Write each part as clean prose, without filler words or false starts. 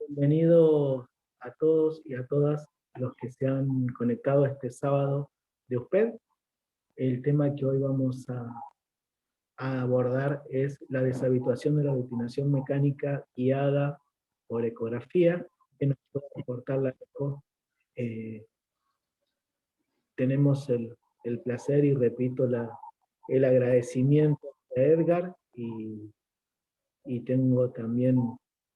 Bienvenido a todos y a todas los que se han conectado este sábado de USPED. El tema que hoy vamos a abordar es la deshabituación de la aglutinación mecánica guiada por ecografía, que nos puede aportar la ECO. Eh, tenemos el placer y repito el agradecimiento a Edgar y tengo también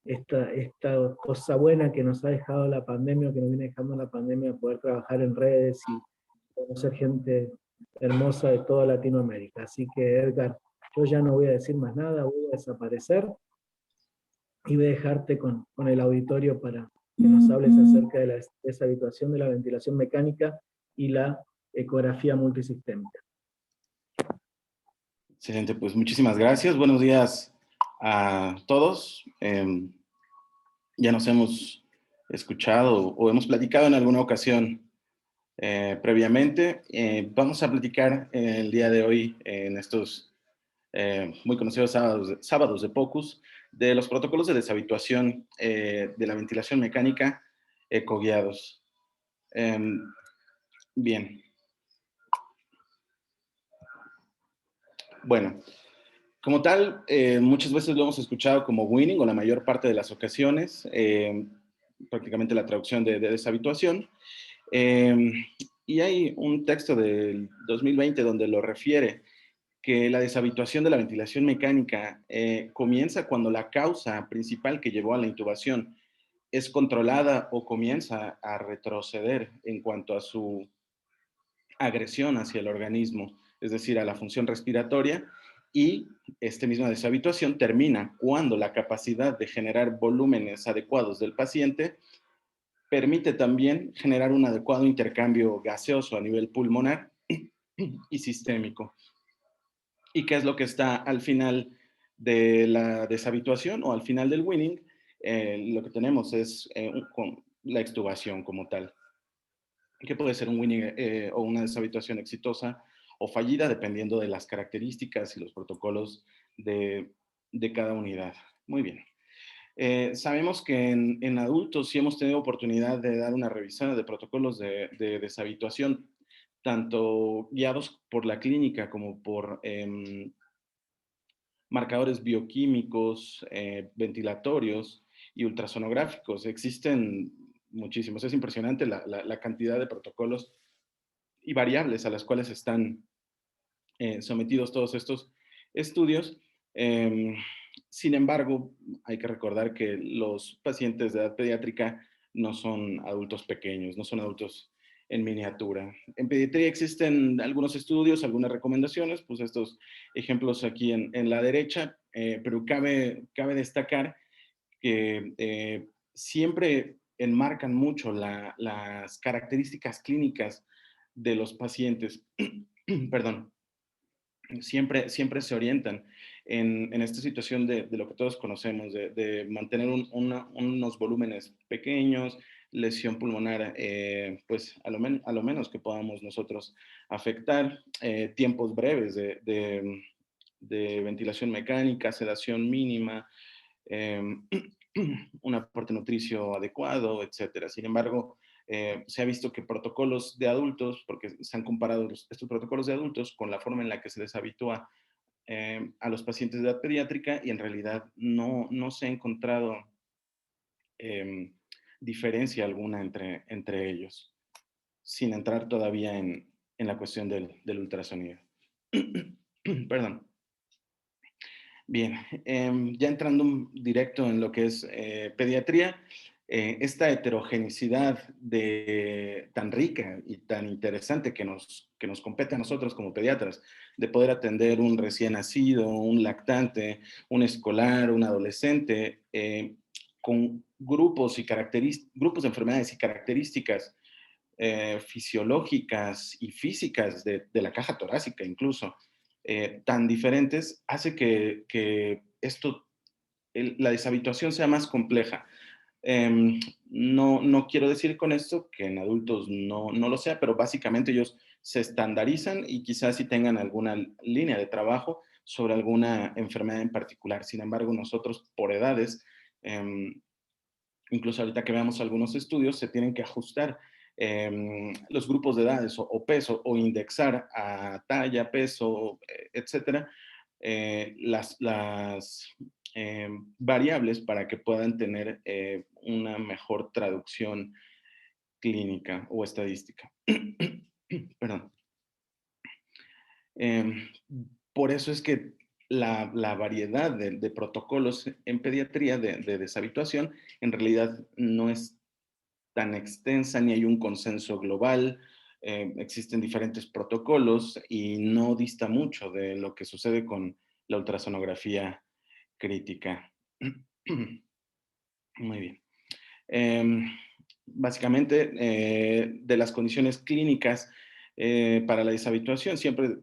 esta cosa buena que nos ha dejado la pandemia, que nos viene dejando la pandemia, de poder trabajar en redes y conocer gente hermosa de toda Latinoamérica. Así que Edgar, yo ya no voy a decir más nada, voy a desaparecer y voy a dejarte con el auditorio para que nos hables acerca de de esa habituación de la ventilación mecánica y la ecografía multisistémica. Excelente, pues muchísimas gracias. Buenos días a todos. Ya nos hemos escuchado o hemos platicado en alguna ocasión previamente. Vamos a platicar el día de hoy en estos muy conocidos sábados de POCUS de los protocolos de deshabituación de la ventilación mecánica ecoguiados. Bien. Bueno, como tal, muchas veces lo hemos escuchado como winning o la mayor parte de las ocasiones, prácticamente la traducción de deshabituación. Y hay un texto del 2020 donde lo refiere, que la deshabituación de la ventilación mecánica comienza cuando la causa principal que llevó a la intubación es controlada o comienza a retroceder en cuanto a su agresión hacia el organismo, es decir, a la función respiratoria, y esta misma deshabituación termina cuando la capacidad de generar volúmenes adecuados del paciente permite también generar un adecuado intercambio gaseoso a nivel pulmonar y sistémico. ¿Y qué es lo que está al final de la deshabituación o al final del winning? Lo que tenemos es la extubación como tal, que puede ser un winning o una deshabituación exitosa o fallida, dependiendo de las características y los protocolos de cada unidad. Muy bien. Sabemos que en adultos sí hemos tenido oportunidad de dar una revisada de protocolos de deshabituación, tanto guiados por la clínica como por marcadores bioquímicos, ventilatorios y ultrasonográficos. Existen muchísimos. Es impresionante la cantidad de protocolos y variables a las cuales están sometidos todos estos estudios. Sin embargo, hay que recordar que los pacientes de edad pediátrica no son adultos pequeños, no son adultos en miniatura. En pediatría existen algunos estudios, algunas recomendaciones, pues estos ejemplos aquí en la derecha, pero cabe destacar que siempre enmarcan mucho las características clínicas de los pacientes. Perdón. Siempre se orientan en esta situación de lo que todos conocemos, de mantener unos volúmenes pequeños, lesión pulmonar, pues a lo menos que podamos nosotros afectar, tiempos breves de ventilación mecánica, sedación mínima, un aporte nutricio adecuado, etcétera. Sin embargo, se ha visto que protocolos de adultos, porque se han comparado estos protocolos de adultos con la forma en la que se les habitúa a los pacientes de edad pediátrica, y en realidad no se ha encontrado diferencia alguna entre ellos, sin entrar todavía en la cuestión del ultrasonido. Perdón. Bien, ya entrando directo en lo que es pediatría, esta heterogeneidad tan rica y tan interesante que nos compete a nosotros como pediatras, de poder atender un recién nacido, un lactante, un escolar, un adolescente, con grupos de enfermedades y características fisiológicas y físicas de la caja torácica incluso, tan diferentes, hace que la deshabituación sea más compleja. No quiero decir con esto que en adultos no lo sea, pero básicamente ellos se estandarizan y quizás sí tengan alguna línea de trabajo sobre alguna enfermedad en particular. Sin embargo, nosotros por edades Incluso ahorita que veamos algunos estudios, se tienen que ajustar los grupos de edades o peso o indexar a talla, peso, etcétera, las variables para que puedan tener una mejor traducción clínica o estadística. Perdón. Em, por eso es que la variedad de protocolos en pediatría de deshabituación en realidad no es tan extensa ni hay un consenso global. Existen diferentes protocolos y no dista mucho de lo que sucede con la ultrasonografía crítica. Muy bien. Em, Básicamente, de las condiciones clínicas para la deshabituación, siempre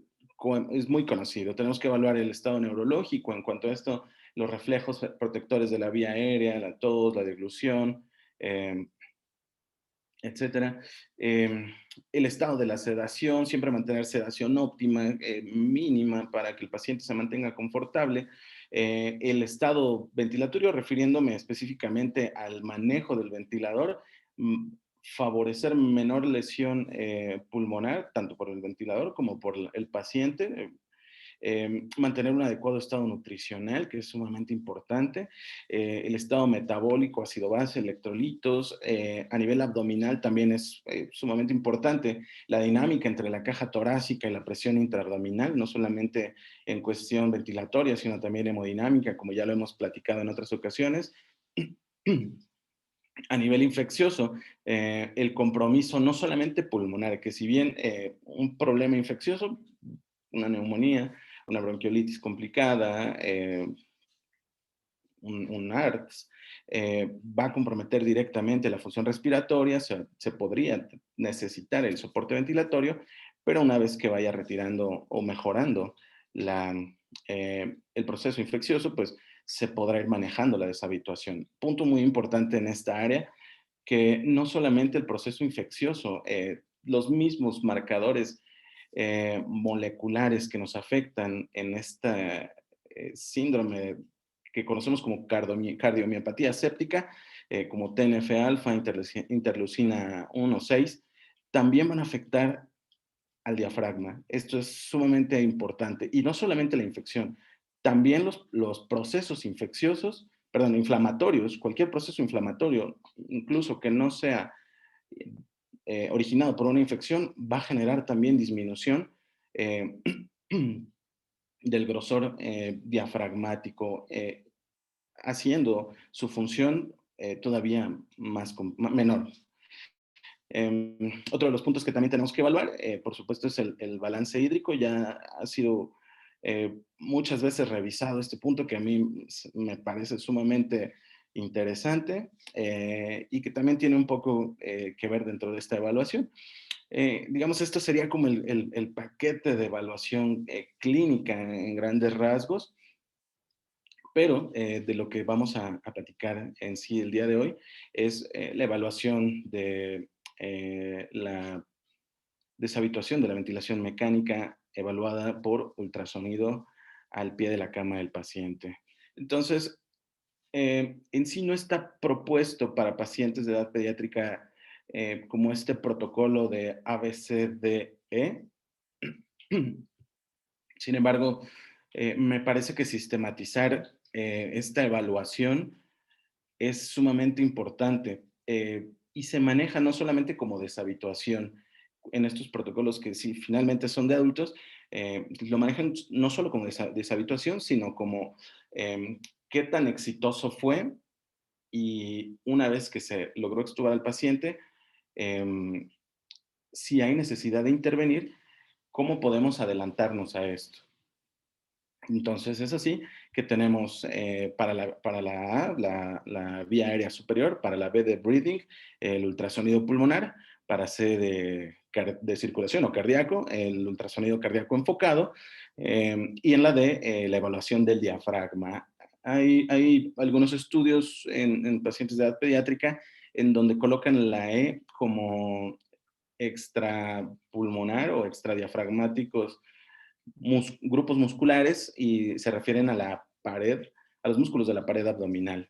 es muy conocido. Tenemos que evaluar el estado neurológico en cuanto a esto, los reflejos protectores de la vía aérea, la tos, la deglución, eh, etcétera. El estado de la sedación, siempre mantener sedación óptima, mínima, para que el paciente se mantenga confortable. El estado ventilatorio, refiriéndome específicamente al manejo del ventilador, favorecer menor lesión pulmonar, tanto por el ventilador como por el paciente. Mantener un adecuado estado nutricional, que es sumamente importante, el estado metabólico, ácido base, electrolitos, a nivel abdominal también es sumamente importante la dinámica entre la caja torácica y la presión intraabdominal, no solamente en cuestión ventilatoria, sino también hemodinámica, como ya lo hemos platicado en otras ocasiones. A nivel infeccioso, el compromiso no solamente pulmonar, que si bien un problema infeccioso, una neumonía, una bronquiolitis complicada, un ARDS, va a comprometer directamente la función respiratoria, se podría necesitar el soporte ventilatorio, pero una vez que vaya retirando o mejorando el proceso infeccioso, pues se podrá ir manejando la deshabituación. Punto muy importante en esta área, que no solamente el proceso infeccioso, los mismos marcadores moleculares que nos afectan en este síndrome que conocemos como cardiomiopatía séptica, como TNF-alfa, interleucina 1 6, también van a afectar al diafragma. Esto es sumamente importante. Y no solamente la infección, también los procesos infecciosos, perdón, inflamatorios, cualquier proceso inflamatorio, incluso que no sea originado por una infección, va a generar también disminución eh, del grosor diafragmático, haciendo su función todavía menor. Otro de los puntos que también tenemos que evaluar, por supuesto, es el balance hídrico. Ya ha sido muchas veces revisado este punto que a mí me parece sumamente interesante y que también tiene un poco que ver dentro de esta evaluación. Digamos, esto sería como el paquete de evaluación clínica en grandes rasgos, pero de lo que vamos a platicar en sí el día de hoy es la evaluación de la deshabituación de la ventilación mecánica evaluada por ultrasonido al pie de la cama del paciente. Entonces, en sí no está propuesto para pacientes de edad pediátrica como este protocolo de ABCDE. Sin embargo, me parece que sistematizar esta evaluación es sumamente importante y se maneja no solamente como deshabituación en estos protocolos que sí finalmente son de adultos, lo manejan no solo como deshabituación, sino como qué tan exitoso fue y una vez que se logró extubar al paciente, em, si hay necesidad de intervenir, ¿cómo podemos adelantarnos a esto? Entonces es así que tenemos para la A, la vía aérea superior, para la B de breathing, el ultrasonido pulmonar, para C de circulación o cardíaco, el ultrasonido cardíaco enfocado, y en la D, la evaluación del diafragma. Hay algunos estudios en pacientes de edad pediátrica en donde colocan la E como extrapulmonar o extradiafragmáticos grupos musculares y se refieren a la pared, a los músculos de la pared abdominal.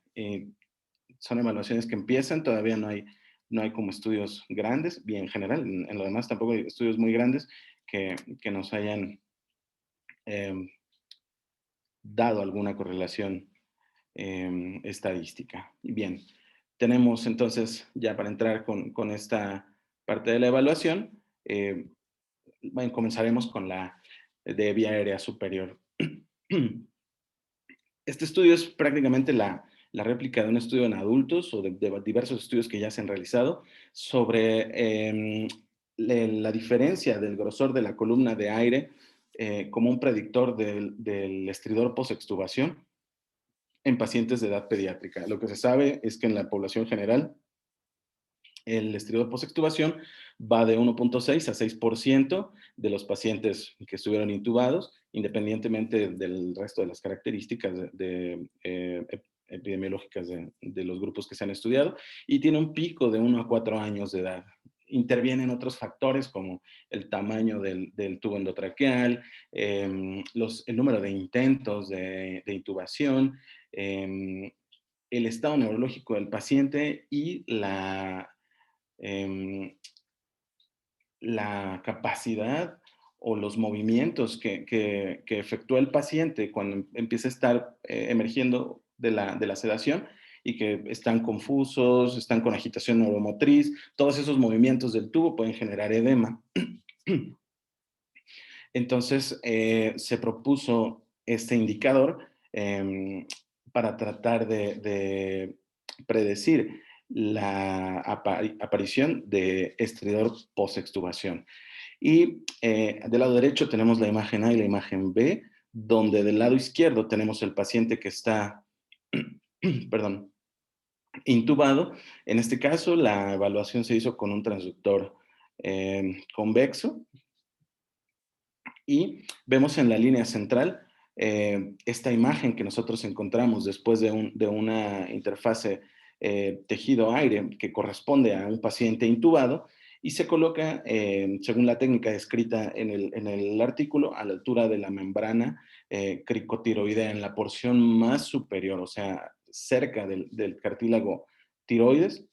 son evaluaciones que empiezan, todavía no hay como estudios grandes, y en general, en lo demás tampoco hay estudios muy grandes que nos hayan em, dado alguna correlación estadística. Y bien, tenemos entonces, ya para entrar con esta parte de la evaluación, comenzaremos con la de vía aérea superior. Este estudio es prácticamente la réplica de un estudio en adultos o de diversos estudios que ya se han realizado sobre la diferencia del grosor de la columna de aire como un predictor del estridor post-extubación en pacientes de edad pediátrica. Lo que se sabe es que en la población general el estridor post-extubación va de 1.6 a 6% de los pacientes que estuvieron intubados, independientemente del resto de las características epidemiológicas de los grupos que se han estudiado, y tiene un pico de 1 a 4 años de edad. Intervienen otros factores como el tamaño del tubo endotraqueal, el número de intentos de intubación, el estado neurológico del paciente y la capacidad o los movimientos que efectúa el paciente cuando empieza a estar emergiendo de la sedación y que están confusos, están con agitación neuromotriz, todos esos movimientos del tubo pueden generar edema. Entonces, se propuso este indicador para tratar de predecir la aparición de estridor post-extubación. Y del lado derecho tenemos la imagen A y la imagen B, donde del lado izquierdo tenemos el paciente que está, perdón, intubado. En este caso, la evaluación se hizo con un transductor convexo, y vemos en la línea central esta imagen que nosotros encontramos después de una interfase tejido-aire que corresponde a un paciente intubado y se coloca, según la técnica descrita en el artículo, a la altura de la membrana cricotiroidea, en la porción más superior, o sea, cerca del cartílago tiroides,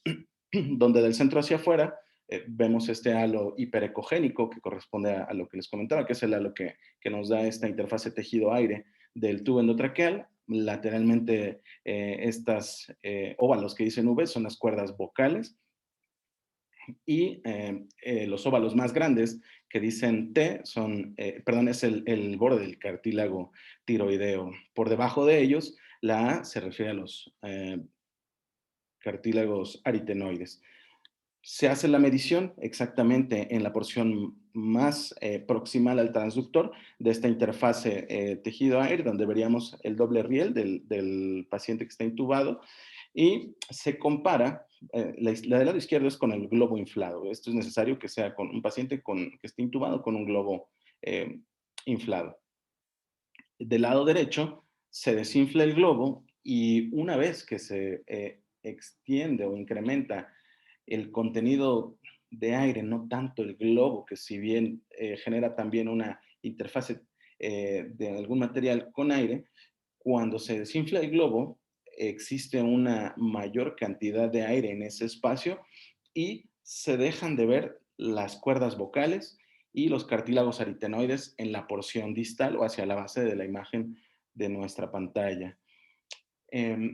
donde del centro hacia afuera vemos este halo hiperecogénico que corresponde a lo que les comentaba, que es el halo que nos da esta interfase tejido-aire del tubo endotraqueal. Lateralmente, estas óvalos que dicen V son las cuerdas vocales, y los óvalos más grandes que dicen T son, perdón, es el borde del cartílago tiroideo. Por debajo de ellos, la A se refiere a los cartílagos aritenoides. Se hace la medición exactamente en la porción más proximal al transductor de esta interfase tejido-aire, donde veríamos el doble riel del paciente que está intubado, y se compara, la del lado izquierdo es con el globo inflado. Esto es necesario que sea con un paciente que esté intubado con un globo inflado. Del lado derecho se desinfla el globo y una vez que se extiende o incrementa el contenido de aire, no tanto el globo, que si bien genera también una interfase de algún material con aire, cuando se desinfla el globo, existe una mayor cantidad de aire en ese espacio y se dejan de ver las cuerdas vocales y los cartílagos aritenoides en la porción distal o hacia la base de la imagen de nuestra pantalla.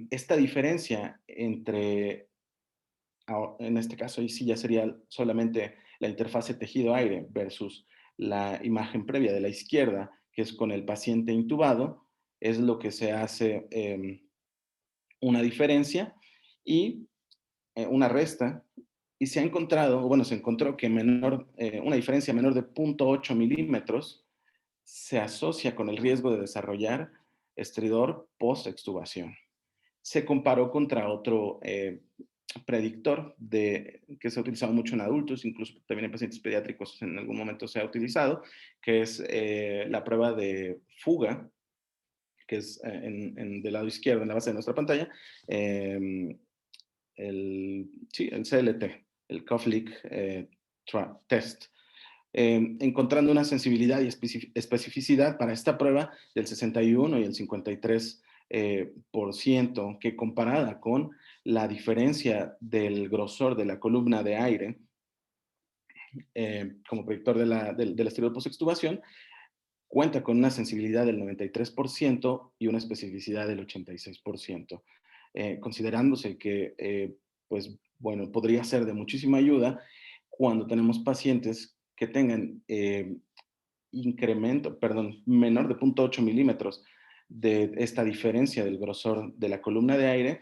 Esta diferencia entre, en este caso ahí sí ya sería solamente la interfase tejido-aire versus la imagen previa de la izquierda, que es con el paciente intubado, es lo que se hace una diferencia y una resta, y se ha encontrado, o bueno, se encontró que una diferencia menor de 0.8 milímetros se asocia con el riesgo de desarrollar estridor post-extubación. Se comparó contra otro predictor que se ha utilizado mucho en adultos, incluso también en pacientes pediátricos en algún momento se ha utilizado, que es la prueba de fuga, que es del lado izquierdo, en la base de nuestra pantalla, el CLT, el Koflik Test, encontrando una sensibilidad y especificidad para esta prueba del 61 y el 53%. por ciento, que comparada con la diferencia del grosor de la columna de aire como predictor del esterol post-extubación, cuenta con una sensibilidad del 93% y una especificidad del 86%, considerándose que, pues, bueno, podría ser de muchísima ayuda cuando tenemos pacientes que tengan menor de 0.8 milímetros de esta diferencia del grosor de la columna de aire.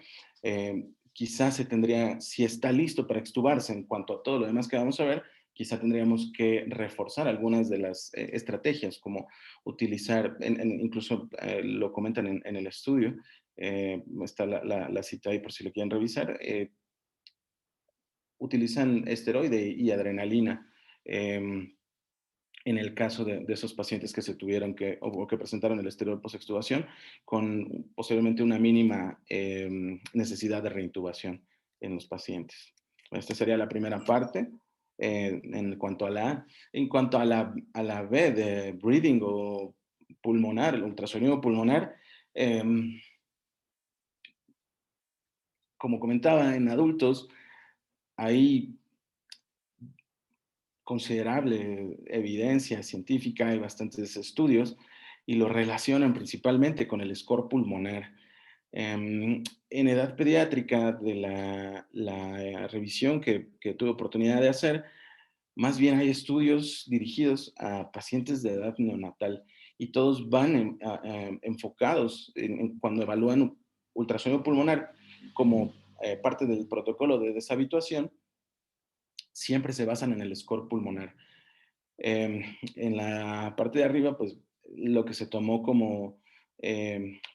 Quizás se tendría, si está listo para extubarse en cuanto a todo lo demás que vamos a ver, quizá tendríamos que reforzar algunas de las estrategias, como utilizar, incluso lo comentan en el estudio, está la cita ahí por si lo quieren revisar, utilizan esteroide y adrenalina. En el caso de esos pacientes que se tuvieron o que presentaron el esterol post-extubación, con posiblemente una mínima necesidad de reintubación en los pacientes. Esta sería la primera parte. En cuanto a la B de breathing o pulmonar, el ultrasonido pulmonar, como comentaba, en adultos hay considerable evidencia científica, hay bastantes estudios y lo relacionan principalmente con el score pulmonar. En edad pediátrica, de la revisión que tuve oportunidad de hacer, más bien hay estudios dirigidos a pacientes de edad neonatal y todos van enfocados cuando evalúan ultrasonido pulmonar como parte del protocolo de deshabituación, siempre se basan en el score pulmonar. En la parte de arriba, pues lo que se tomó como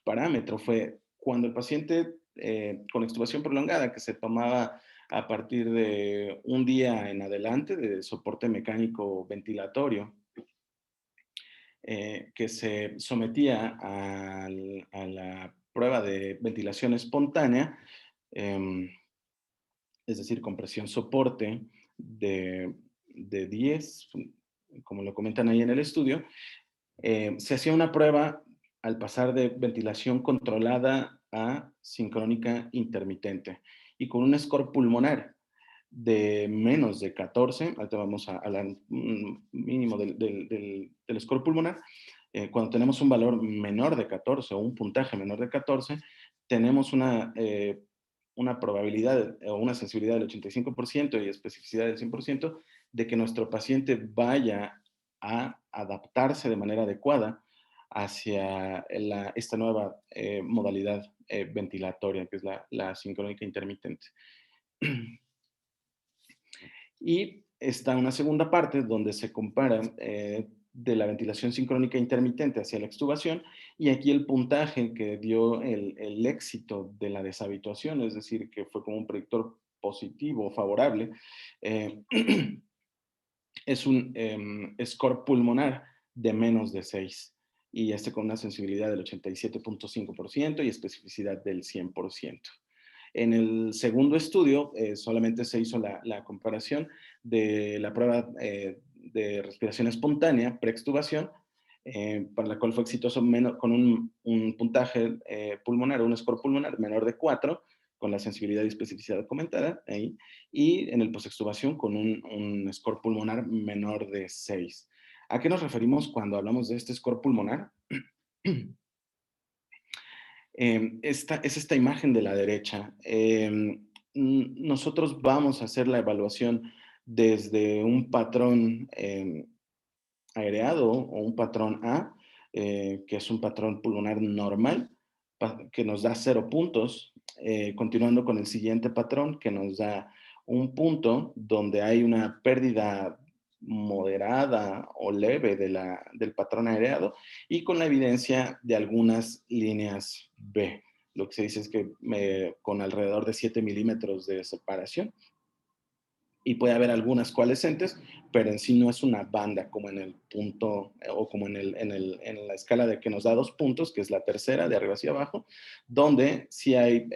parámetro fue cuando el paciente con extubación prolongada, que se tomaba a partir de un día en adelante de soporte mecánico ventilatorio, que se sometía a la prueba de ventilación espontánea, es decir, con presión soporte de 10, como lo comentan ahí en el estudio, se hacía una prueba al pasar de ventilación controlada a sincrónica intermitente y con un score pulmonar de menos de 14, ahorita vamos a hablar mínimo del score pulmonar. Cuando tenemos un valor menor de 14 o un puntaje menor de 14, tenemos una probabilidad o una sensibilidad del 85% y especificidad del 100% de que nuestro paciente vaya a adaptarse de manera adecuada hacia esta nueva modalidad ventilatoria, que es la sincrónica intermitente. Y está una segunda parte donde se compara de la ventilación sincrónica intermitente hacia la extubación, y aquí el puntaje que dio el éxito de la deshabituación, es decir, que fue como un predictor positivo, favorable, es un score pulmonar de menos de 6, y con una sensibilidad del 87.5% y especificidad del 100%. En el segundo estudio solamente se hizo la comparación de la prueba de respiración espontánea, preextubación, para la cual fue exitoso con un puntaje pulmonar, un score pulmonar menor de 4, con la sensibilidad y especificidad comentada ahí, y en el postextubación con un score pulmonar menor de 6. ¿A qué nos referimos cuando hablamos de este score pulmonar? Es esta imagen de la derecha. Nosotros vamos a hacer la evaluación desde un patrón aireado o un patrón A, que es un patrón pulmonar normal, que nos da 0 puntos, continuando con el siguiente patrón que nos da un punto donde hay una pérdida moderada o leve del patrón aireado, y con la evidencia de algunas líneas B. Lo que se dice es que con alrededor de 7 milímetros de separación, y puede haber algunas coalescentes, pero en sí no es una banda como en el punto o como en la escala de que nos da 2 puntos, que es la tercera de arriba hacia abajo, donde sí hay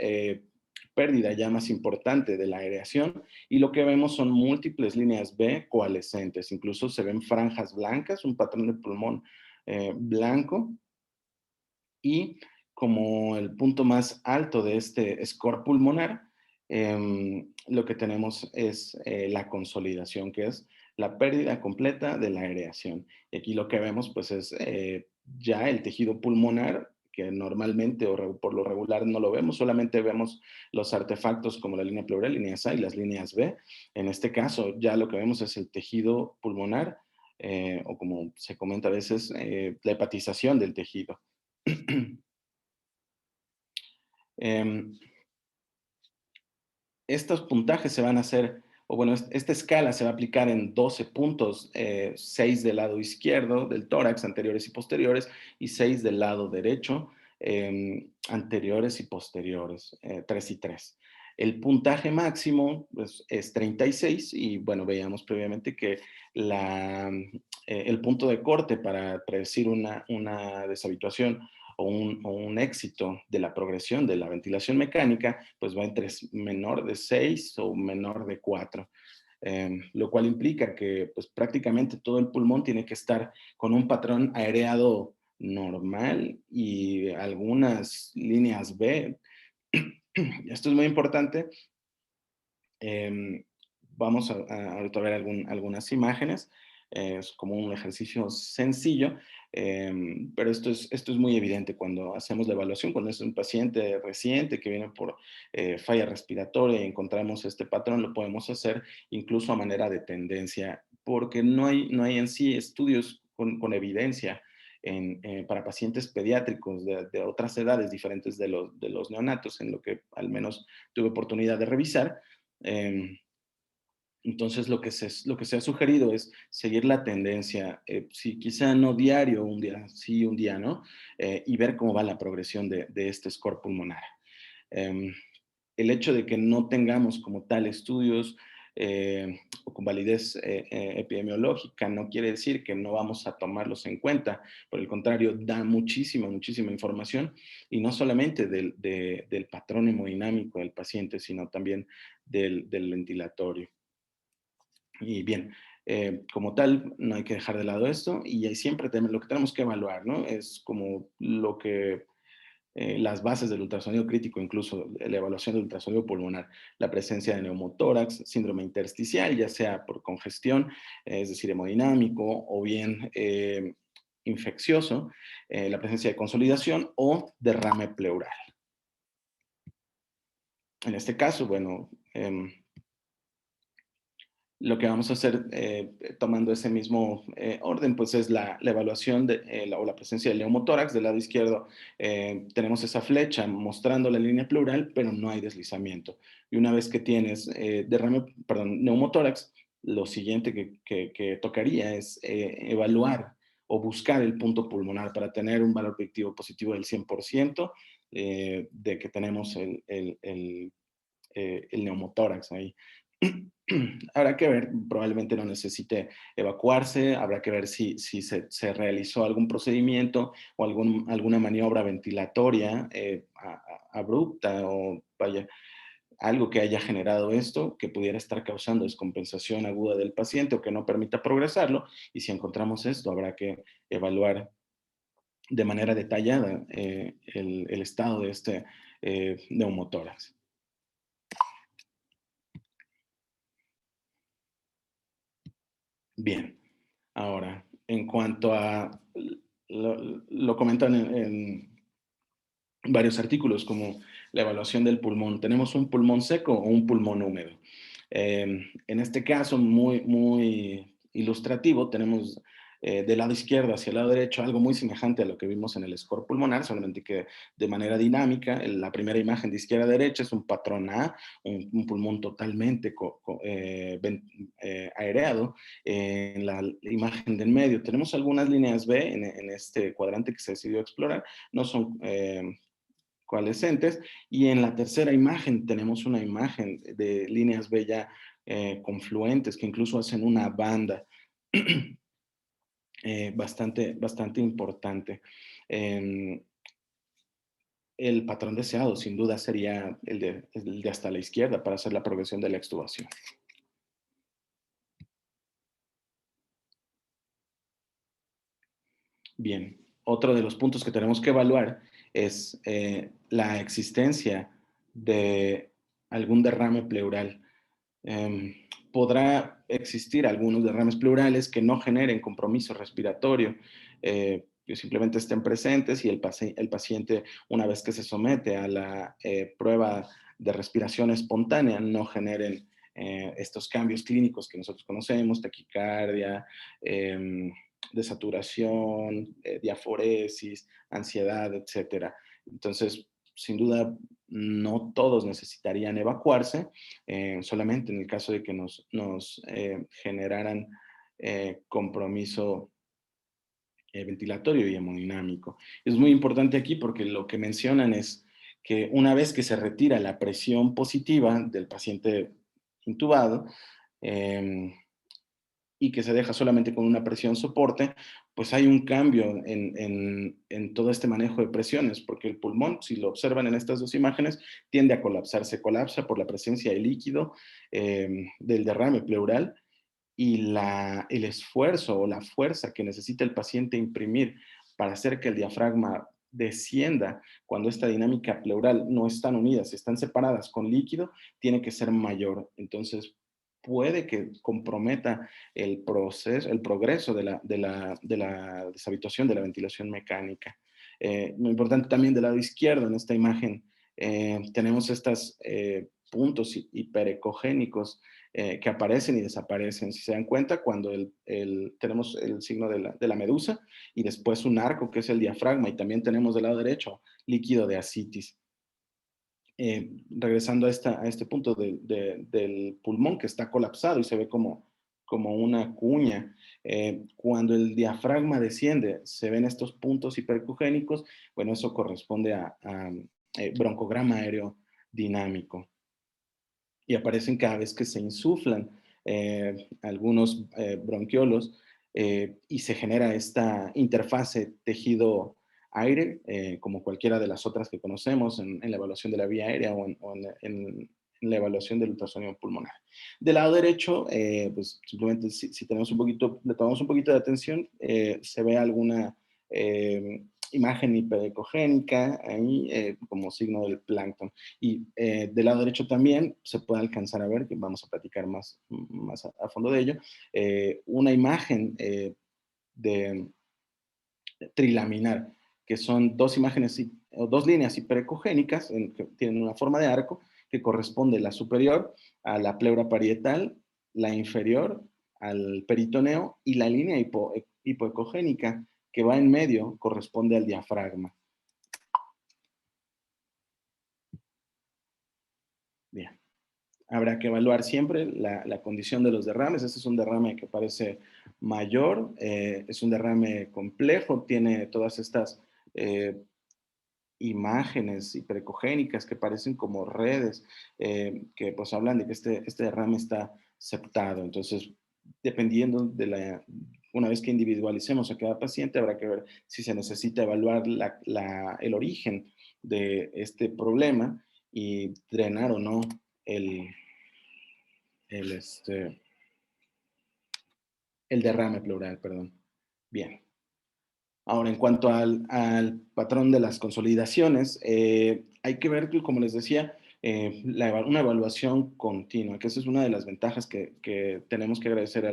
pérdida ya más importante de la aireación, y lo que vemos son múltiples líneas B coalescentes. Incluso se ven franjas blancas, un patrón de pulmón blanco, y como el punto más alto de este score pulmonar, lo que tenemos es la consolidación, que es la pérdida completa de la aireación. Y aquí lo que vemos, pues, es ya el tejido pulmonar, que normalmente por lo regular no lo vemos, solamente vemos los artefactos como la línea pleural, líneas A y las líneas B. En este caso, ya lo que vemos es el tejido pulmonar, o como se comenta a veces, la hepatización del tejido. Em, Estos puntajes se van a hacer, o bueno, esta escala se va a aplicar en 12 puntos, 6 del lado izquierdo del tórax, anteriores y posteriores, y 6 del lado derecho, anteriores y posteriores, 3 y 3. El puntaje máximo pues, es 36 y bueno, veíamos previamente que el punto de corte para predecir una deshabituación o un éxito de la progresión de la ventilación mecánica, pues va entre menor de 6 o menor de 4. Lo cual implica que pues, prácticamente todo el pulmón tiene que estar con un patrón aereado normal y algunas líneas B. Esto es muy importante. Eh, Vamos ahorita a ver algunas imágenes. Es como un ejercicio sencillo, pero esto es muy evidente cuando hacemos la evaluación, cuando es un paciente reciente que viene por falla respiratoria y encontramos este patrón, lo podemos hacer incluso a manera de tendencia, porque no hay en sí estudios con evidencia para pacientes pediátricos de otras edades diferentes de los neonatos, en lo que al menos tuve oportunidad de revisar. Entonces, lo que se ha sugerido es seguir la tendencia, sí, quizá no diario, un día sí, un día no, y ver cómo va la progresión de este score pulmonar. Em, el hecho de que no tengamos como tal estudios o con validez epidemiológica no quiere decir que no vamos a tomarlos en cuenta. Por el contrario, da muchísima, muchísima información y no solamente del patrón hemodinámico del paciente, sino también del ventilatorio. Y bien, como tal, no hay que dejar de lado esto y siempre lo que tenemos que evaluar, ¿no? Es como lo que las bases del ultrasonido crítico, incluso la evaluación del ultrasonido pulmonar, la presencia de neumotórax, síndrome intersticial, ya sea por congestión, es decir, hemodinámico, o bien infeccioso, la presencia de consolidación o derrame pleural. En este caso, bueno, lo que vamos a hacer tomando ese mismo orden, pues es la evaluación o la presencia del neumotórax. Del lado izquierdo tenemos esa flecha mostrando la línea pleural, pero no hay deslizamiento. Y una vez que tienes neumotórax, lo siguiente que tocaría es evaluar o buscar el punto pulmonar para tener un valor predictivo positivo del 100% de que tenemos el neumotórax ahí. Habrá que ver, probablemente no necesite evacuarse, habrá que ver si se realizó algún procedimiento o alguna maniobra ventilatoria abrupta o vaya, algo que haya generado esto, que pudiera estar causando descompensación aguda del paciente o que no permita progresarlo. Y si encontramos esto, habrá que evaluar de manera detallada el estado de este neumotórax. Bien, ahora, en cuanto a, lo comentan en varios artículos, como la evaluación del pulmón. ¿Tenemos un pulmón seco o un pulmón húmedo? En este caso, muy, muy ilustrativo, tenemos del lado izquierdo hacia el lado derecho algo muy semejante a lo que vimos en el score pulmonar, solamente que de manera dinámica. La primera imagen de izquierda a derecha es un patrón A, un pulmón totalmente aereado. En la imagen del medio tenemos algunas líneas B en este cuadrante que se decidió explorar. No son coalescentes, y en la tercera imagen tenemos una imagen de líneas B ya confluentes que incluso hacen una banda bastante importante. El patrón deseado sin duda sería el de hasta la izquierda para hacer la progresión de la extubación. Bien, otro de los puntos que tenemos que evaluar es la existencia de algún derrame pleural. Podrá existir algunos derrames pleurales que no generen compromiso respiratorio, que simplemente estén presentes y el paciente, una vez que se somete a la prueba de respiración espontánea, no generen estos cambios clínicos que nosotros conocemos, taquicardia, desaturación, diaforesis, ansiedad, etcétera. Entonces, sin duda, no todos necesitarían evacuarse, solamente en el caso de que nos generaran compromiso ventilatorio y hemodinámico. Es muy importante aquí porque lo que mencionan es que una vez que se retira la presión positiva del paciente intubado, eh, y que se deja solamente con una presión soporte, pues hay un cambio en todo este manejo de presiones, porque el pulmón, si lo observan en estas dos imágenes, tiende a colapsar, se colapsa por la presencia de líquido del derrame pleural y el esfuerzo o la fuerza que necesita el paciente imprimir para hacer que el diafragma descienda cuando esta dinámica pleural no están unidas, están separadas con líquido, tiene que ser mayor. Entonces, puede que comprometa el proceso, el progreso de la deshabituación de la ventilación mecánica. Muy importante también del lado izquierdo, en esta imagen, tenemos estos puntos hiperecogénicos que aparecen y desaparecen. Si se dan cuenta, cuando tenemos el signo de la medusa y después un arco que es el diafragma y también tenemos del lado derecho líquido de ascitis. Regresando a este punto del pulmón que está colapsado y se ve como una cuña. Cuando el diafragma desciende, se ven estos puntos hipercogénicos, bueno, eso corresponde a broncograma aerodinámico y aparecen cada vez que se insuflan algunos bronquiolos y se genera esta interfase tejido-aire, como cualquiera de las otras que conocemos en la evaluación de la vía aérea o en la evaluación del ultrasonido pulmonar. Del lado derecho, pues simplemente si tenemos le tomamos un poquito de atención, se ve alguna imagen hiperecogénica ahí como signo del plancton. Y del lado derecho también se puede alcanzar a ver, que vamos a platicar más a fondo de ello, una imagen de trilaminar, que son dos imágenes o dos líneas hiperecogénicas que tienen una forma de arco que corresponde la superior a la pleura parietal, la inferior al peritoneo y la línea hipoecogénica que va en medio corresponde al diafragma. Bien. Habrá que evaluar siempre la condición de los derrames. Este es un derrame que parece mayor, es un derrame complejo, tiene todas estas imágenes hiperecogénicas que parecen como redes, que pues hablan de que este derrame está septado. Entonces, dependiendo una vez que individualicemos a cada paciente, habrá que ver si se necesita evaluar el origen de este problema y drenar o no el, el, este, el derrame pleural, perdón. Bien. Ahora, en cuanto al patrón de las consolidaciones, hay que ver, como les decía, una evaluación continua, que esa es una de las ventajas que tenemos que agradecer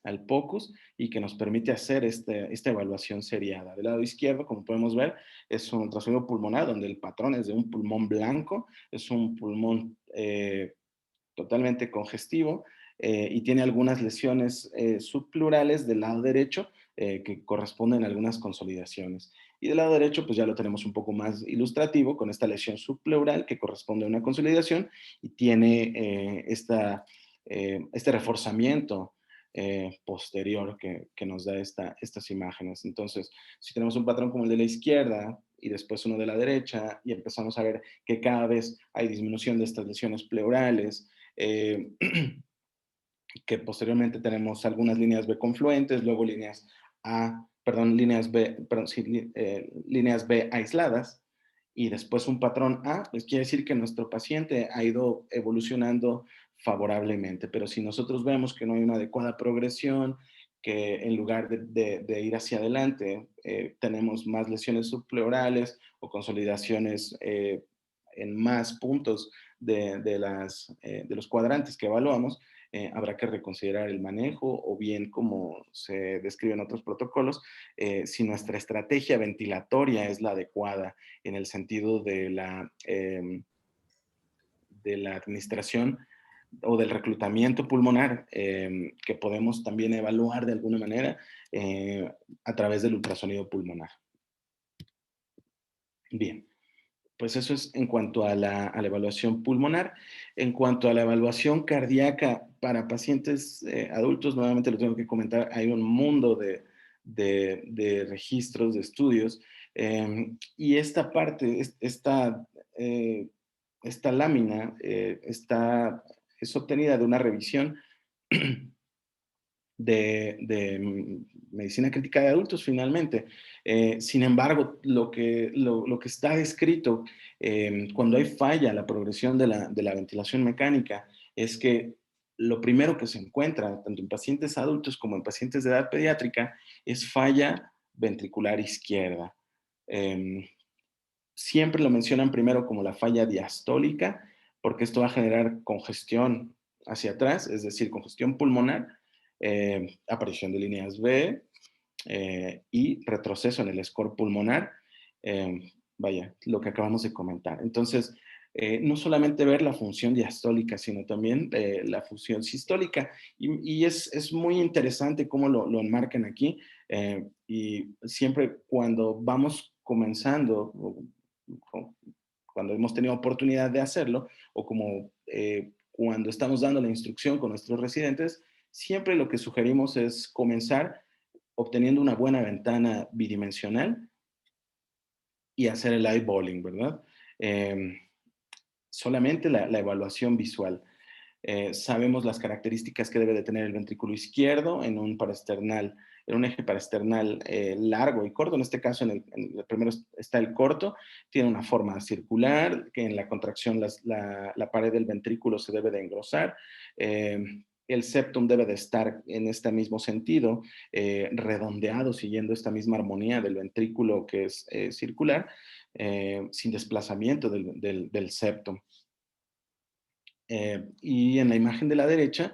al POCUS y que nos permite hacer esta evaluación seriada. Del lado izquierdo, como podemos ver, es un ultrasonido pulmonar donde el patrón es de un pulmón blanco, es un pulmón totalmente congestivo y tiene algunas lesiones subpleurales del lado derecho que corresponden a algunas consolidaciones. Y del lado derecho, pues ya lo tenemos un poco más ilustrativo con esta lesión subpleural que corresponde a una consolidación y tiene este reforzamiento posterior que nos da estas imágenes. Entonces, si tenemos un patrón como el de la izquierda y después uno de la derecha y empezamos a ver que cada vez hay disminución de estas lesiones pleurales, que posteriormente tenemos algunas líneas B confluentes, luego líneas líneas B aisladas, y después un patrón A, pues quiere decir que nuestro paciente ha ido evolucionando favorablemente. Pero si nosotros vemos que no hay una adecuada progresión, que en lugar de ir hacia adelante, tenemos más lesiones subpleurales o consolidaciones en más puntos de los cuadrantes que evaluamos, habrá que reconsiderar el manejo o bien, como se describe en otros protocolos, si nuestra estrategia ventilatoria es la adecuada en el sentido de la administración o del reclutamiento pulmonar, que podemos también evaluar de alguna manera a través del ultrasonido pulmonar. Bien, pues eso es en cuanto a la evaluación pulmonar. En cuanto a la evaluación cardíaca para pacientes adultos, nuevamente lo tengo que comentar, hay un mundo de registros, de estudios, y esta parte, esta lámina es obtenida de una revisión de medicina crítica de adultos finalmente. Sin embargo, lo que está escrito cuando hay falla la progresión de la ventilación mecánica es que lo primero que se encuentra, tanto en pacientes adultos como en pacientes de edad pediátrica, es falla ventricular izquierda. Siempre lo mencionan primero como la falla diastólica, porque esto va a generar congestión hacia atrás, es decir, congestión pulmonar, aparición de líneas B y retroceso en el score pulmonar. Vaya, lo que acabamos de comentar. Entonces, no solamente ver la función diastólica, sino también la función sistólica. Y es muy interesante cómo lo enmarcan aquí. Y siempre cuando vamos comenzando, cuando hemos tenido oportunidad de hacerlo, o como cuando estamos dando la instrucción con nuestros residentes, siempre lo que sugerimos es comenzar obteniendo una buena ventana bidimensional y hacer el eyeballing, ¿verdad? Solamente la evaluación visual. Sabemos las características que debe de tener el ventrículo izquierdo en un parasternal, en un eje parasternal largo y corto. En este caso, en el primero está el corto, tiene una forma circular, que en la contracción la pared del ventrículo se debe de engrosar. El septum debe de estar en este mismo sentido, redondeado, siguiendo esta misma armonía del ventrículo que es circular, sin desplazamiento del septum. Y en la imagen de la derecha,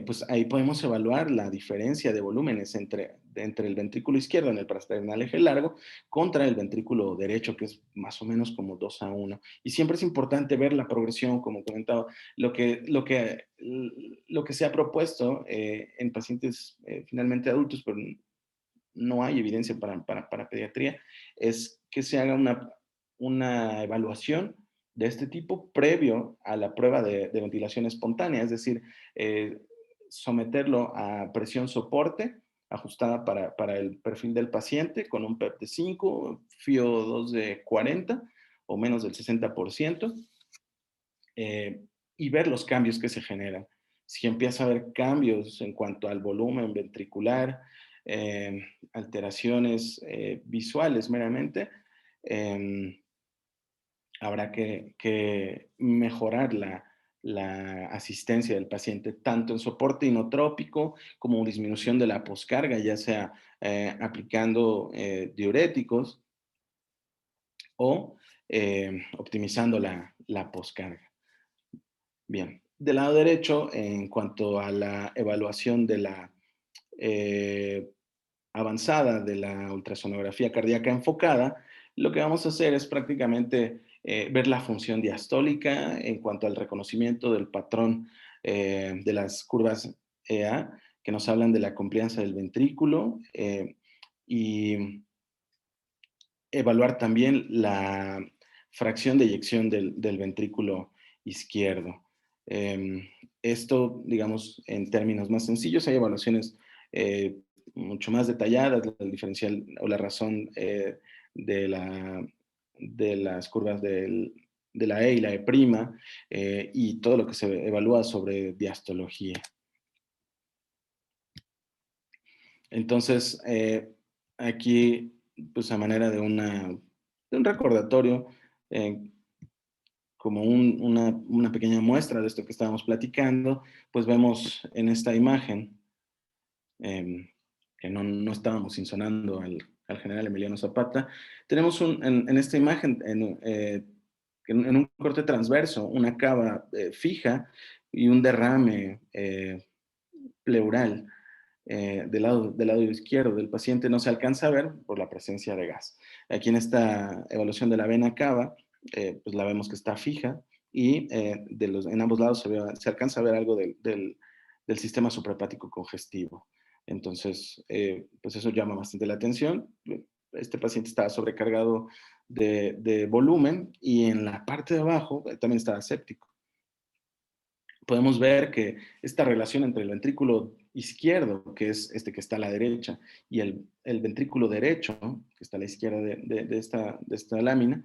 pues ahí podemos evaluar la diferencia de volúmenes entre el ventrículo izquierdo en el parasternal eje largo contra el ventrículo derecho, que es más o menos como 2:1. Y siempre es importante ver la progresión, como comentaba, lo que se ha propuesto en pacientes finalmente adultos, pero no hay evidencia para pediatría, es que se haga una evaluación de este tipo previo a la prueba de ventilación espontánea, es decir, someterlo a presión soporte ajustada para el perfil del paciente con un PEP de 5, FIO2 de 40 o menos del 60%, y ver los cambios que se generan. Si empieza a haber cambios en cuanto al volumen ventricular, alteraciones visuales meramente, habrá que mejorar la asistencia del paciente, tanto en soporte inotrópico como disminución de la poscarga, ya sea aplicando diuréticos o optimizando la poscarga. Bien, del lado derecho, en cuanto a la evaluación de la avanzada de la ultrasonografía cardíaca enfocada, lo que vamos a hacer es prácticamente ver la función diastólica en cuanto al reconocimiento del patrón de las curvas EA, que nos hablan de la complianza del ventrículo, y evaluar también la fracción de eyección del ventrículo izquierdo. Esto, digamos, en términos más sencillos, hay evaluaciones mucho más detalladas, el diferencial o la razón de las curvas de la E y la E', y todo lo que se evalúa sobre diastología. Entonces, aquí, pues a manera de un recordatorio, como una pequeña muestra de esto que estábamos platicando, pues vemos en esta imagen em, que no estábamos insonando al general Emiliano Zapata. Tenemos en esta imagen, en un corte transverso, una cava fija y un derrame pleural del lado izquierdo del paciente no se alcanza a ver por la presencia de gas. Aquí en esta evaluación de la vena cava, pues la vemos que está fija y en ambos lados se alcanza a ver algo del sistema suprahepático congestivo. Entonces, pues eso llama bastante la atención. Este paciente estaba sobrecargado de volumen y en la parte de abajo también estaba séptico. Podemos ver que esta relación entre el ventrículo izquierdo, que es este que está a la derecha, y el ventrículo derecho, que está a la izquierda de esta lámina,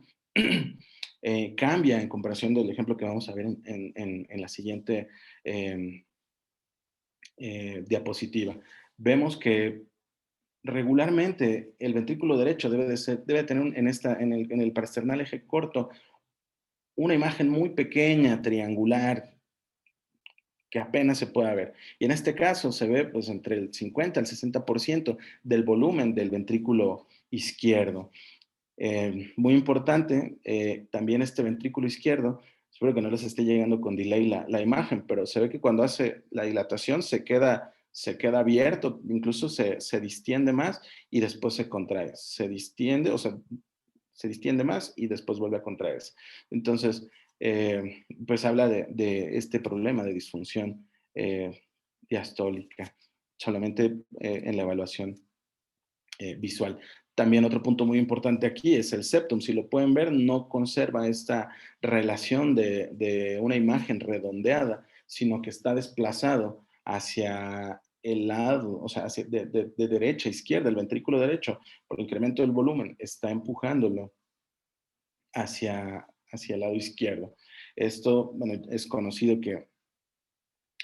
cambia en comparación del ejemplo que vamos a ver en la siguiente eh, diapositiva. Vemos que regularmente el ventrículo derecho debe tener en el parasternal eje corto una imagen muy pequeña, triangular, que apenas se pueda ver. Y en este caso se ve pues entre el 50 al 60% del volumen del ventrículo izquierdo. Muy importante, también este ventrículo izquierdo, espero que no les esté llegando con delay la imagen, pero se ve que cuando hace la dilatación se queda abierto, incluso se distiende más y después se contrae. Se distiende, o sea, se distiende más y después vuelve a contraerse. Entonces, pues habla de este problema de disfunción diastólica, solamente en la evaluación visual. También otro punto muy importante aquí es el septum. Si lo pueden ver, no conserva esta relación de una imagen redondeada, sino que está desplazado hacia el lado, o sea, de derecha a izquierda, el ventrículo derecho, por el incremento del volumen, está empujándolo hacia el lado izquierdo. Esto, bueno, es conocido que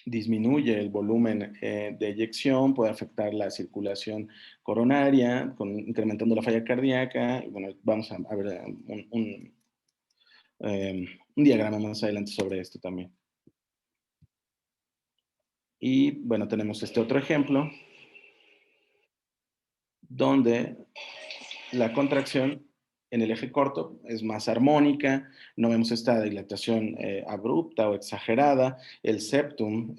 disminuye el volumen de eyección, puede afectar la circulación coronaria, incrementando la falla cardíaca. Y bueno, vamos a ver un diagrama más adelante sobre esto también. Y bueno, tenemos este otro ejemplo donde la contracción en el eje corto es más armónica, no vemos esta dilatación abrupta o exagerada. El septum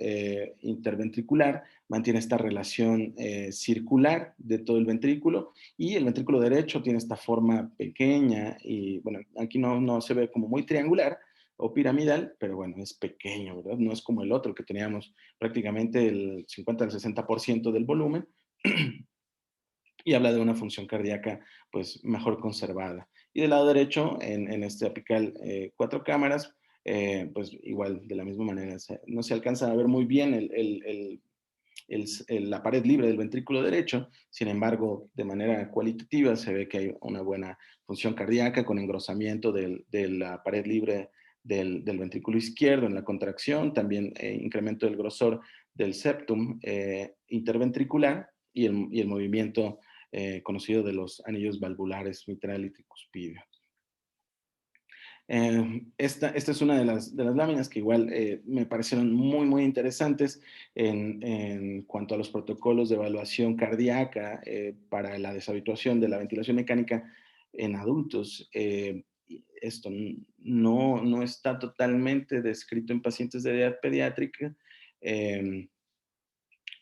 interventricular mantiene esta relación circular de todo el ventrículo y el ventrículo derecho tiene esta forma pequeña y bueno, aquí no se ve como muy triangular o piramidal, pero bueno, es pequeño, ¿verdad? No es como el otro que teníamos prácticamente el 50 al 60% del volumen. Y habla de una función cardíaca pues mejor conservada. Y del lado derecho, en este apical 4 cámaras, pues igual de la misma manera, no se alcanza a ver muy bien la pared libre del ventrículo derecho, sin embargo, de manera cualitativa se ve que hay una buena función cardíaca con engrosamiento de la pared libre del ventrículo izquierdo en la contracción, también incremento del grosor del septum interventricular y el movimiento conocido de los anillos valvulares mitral y tricuspidio. Esta es una de las láminas que igual me parecieron muy interesantes en cuanto a los protocolos de evaluación cardíaca para la deshabituación de la ventilación mecánica en adultos. Esto no está totalmente descrito en pacientes de edad pediátrica.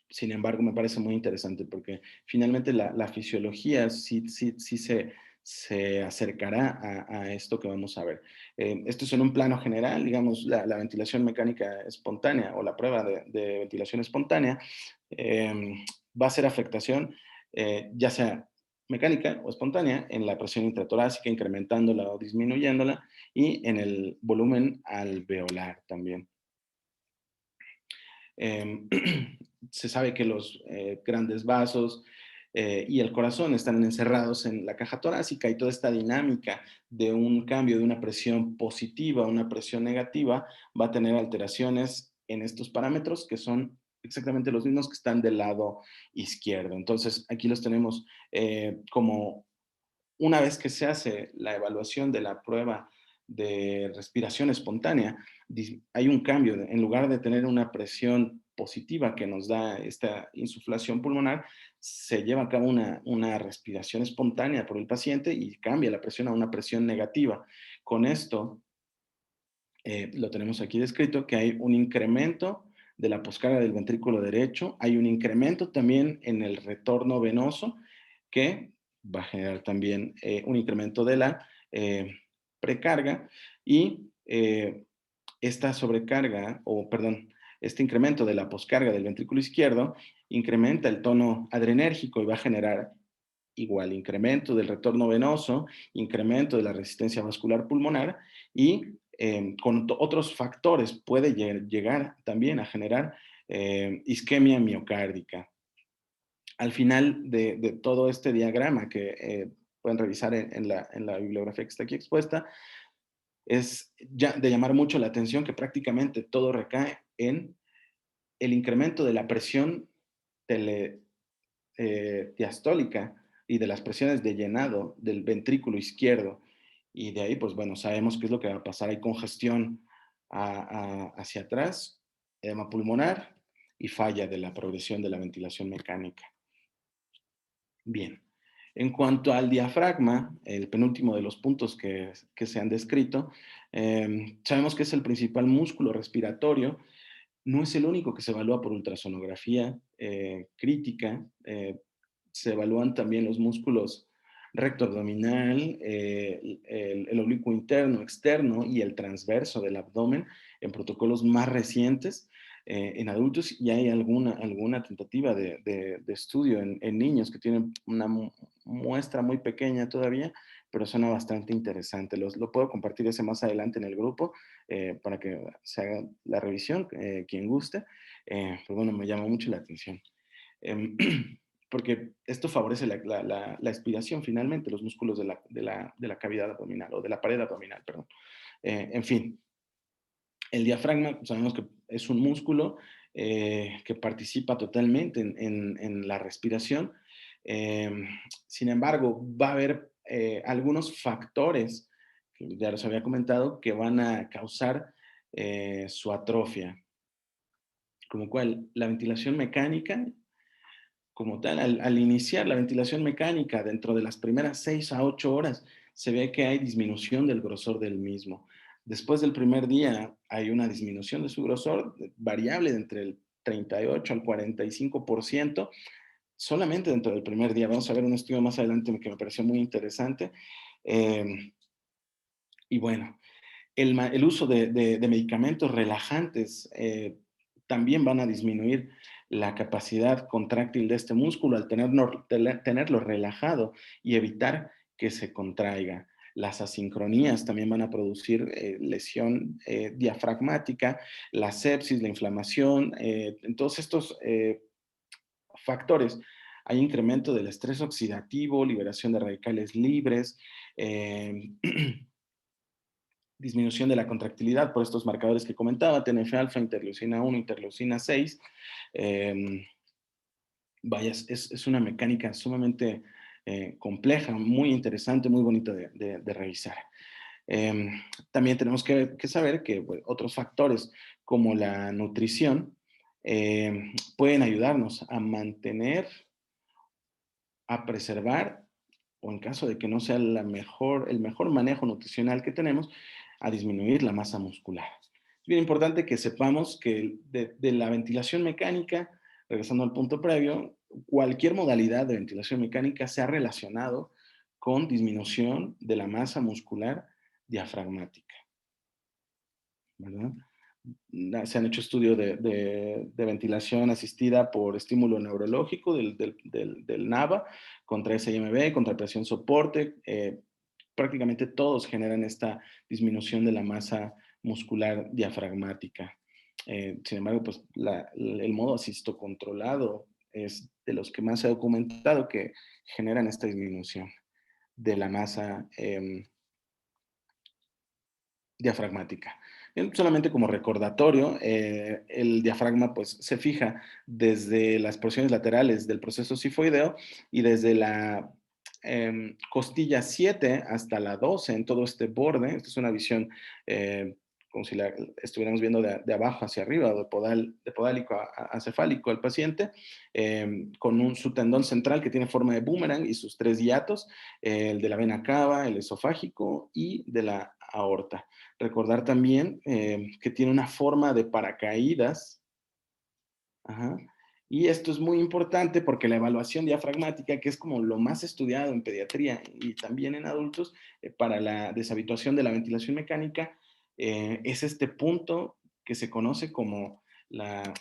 Sin embargo, me parece muy interesante porque finalmente la fisiología sí se acercará a esto que vamos a ver. Esto es en un plano general, digamos, la ventilación mecánica espontánea o la prueba de ventilación espontánea va a ser afectación, ya sea mecánica o espontánea, en la presión intratorácica, incrementándola o disminuyéndola, y en el volumen alveolar también. Se sabe que los grandes vasos y el corazón están encerrados en la caja torácica y toda esta dinámica de un cambio de una presión positiva a una presión negativa va a tener alteraciones en estos parámetros que son exactamente los mismos que están del lado izquierdo. Entonces, aquí los tenemos como una vez que se hace la evaluación de la prueba de respiración espontánea, hay un cambio. En lugar de tener una presión positiva que nos da esta insuflación pulmonar, se lleva a cabo una respiración espontánea por el paciente y cambia la presión a una presión negativa. Con esto, lo tenemos aquí descrito, que hay un incremento de la poscarga del ventrículo derecho, hay un incremento también en el retorno venoso, que va a generar también un incremento de la precarga y esta sobrecarga, o perdón, este incremento de la poscarga del ventrículo izquierdo incrementa el tono adrenérgico y va a generar igual incremento del retorno venoso, incremento de la resistencia vascular pulmonar y con otros factores puede llegar también a generar isquemia miocárdica. Al final de todo este diagrama que pueden revisar en la bibliografía que está aquí expuesta, es ya de llamar mucho la atención que prácticamente todo recae en el incremento de la presión diastólica y de las presiones de llenado del ventrículo izquierdo. Y de ahí, pues bueno, sabemos qué es lo que va a pasar. Hay congestión hacia atrás, edema pulmonar y falla de la progresión de la ventilación mecánica. Bien. En cuanto al diafragma, el penúltimo de los puntos que se han descrito, sabemos que es el principal músculo respiratorio. No es el único que se evalúa por ultrasonografía crítica. Se evalúan también los músculos recto abdominal, el oblicuo interno, externo y el transverso del abdomen en protocolos más recientes en adultos, y hay alguna tentativa de estudio en niños que tienen una muestra muy pequeña todavía, pero suena bastante interesante. Lo puedo compartir ese más adelante en el grupo para que se haga la revisión, quien guste. Pues bueno, me llama mucho la atención. Em, porque esto favorece la expiración finalmente, los músculos de la cavidad abdominal o de la pared abdominal, perdón. En fin, el diafragma sabemos que es un músculo que participa totalmente en la respiración. Sin embargo, va a haber algunos factores, que ya los había comentado, que van a causar su atrofia, como cual la ventilación mecánica, como tal, al iniciar la ventilación mecánica dentro de las primeras 6 a 8 horas, se ve que hay disminución del grosor del mismo. Después del primer día hay una disminución de su grosor variable de entre el 38 al 45%, solamente dentro del primer día. Vamos a ver un estudio más adelante que me pareció muy interesante. Y bueno, el uso de medicamentos relajantes también van a disminuir la capacidad contráctil de este músculo al tenerlo relajado y evitar que se contraiga. Las asincronías también van a producir lesión diafragmática, la sepsis, la inflamación, en todos estos factores. Hay incremento del estrés oxidativo, liberación de radicales libres, disminución de la contractilidad por estos marcadores que comentaba, TNF-alfa, interleucina 1, interleucina 6. Vaya, es una mecánica sumamente compleja, muy interesante, muy bonita de revisar. También tenemos que saber que bueno, otros factores como la nutrición pueden ayudarnos a mantener, a preservar, o en caso de que no sea el mejor manejo nutricional que tenemos, a disminuir la masa muscular. Es bien importante que sepamos que de la ventilación mecánica, regresando al punto previo, cualquier modalidad de ventilación mecánica se ha relacionado con disminución de la masa muscular diafragmática, ¿verdad? Se han hecho estudios de ventilación asistida por estímulo neurológico del NAVA contra SIMB, contra presión soporte. Prácticamente todos generan esta disminución de la masa muscular diafragmática. Sin embargo, pues el modo asisto controlado es de los que más se ha documentado que generan esta disminución de la masa diafragmática. Solamente como recordatorio, el diafragma pues, se fija desde las porciones laterales del proceso sifoideo y desde la costilla 7 hasta la 12 en todo este borde. Esta es una visión como si la estuviéramos viendo de abajo hacia arriba, de podálico a cefálico al paciente, con su tendón central que tiene forma de boomerang y sus tres hiatos, el de la vena cava, el esofágico y de la aorta. Recordar también que tiene una forma de paracaídas. Ajá. Y esto es muy importante porque la evaluación diafragmática, que es como lo más estudiado en pediatría y también en adultos, para la deshabituación de la ventilación mecánica, es este punto que se conoce como la,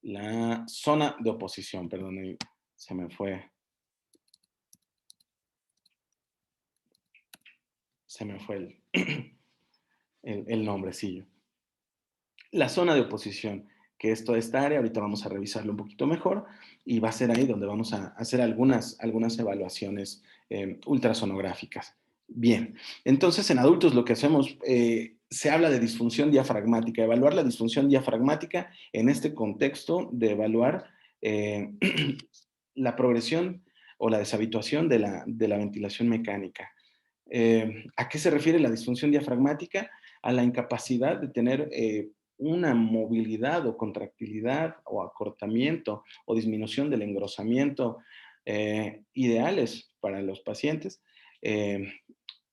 la zona de oposición. Perdón, ahí se me fue el nombrecillo. La zona de oposición, que es toda esta área, ahorita vamos a revisarlo un poquito mejor y va a ser ahí donde vamos a hacer algunas evaluaciones ultrasonográficas. Bien, entonces en adultos lo que hacemos, se habla de disfunción diafragmática, evaluar la disfunción diafragmática en este contexto de evaluar la progresión o la deshabituación de la ventilación mecánica. ¿A qué se refiere la disfunción diafragmática? A la incapacidad de tener una movilidad o contractilidad o acortamiento o disminución del engrosamiento ideales para los pacientes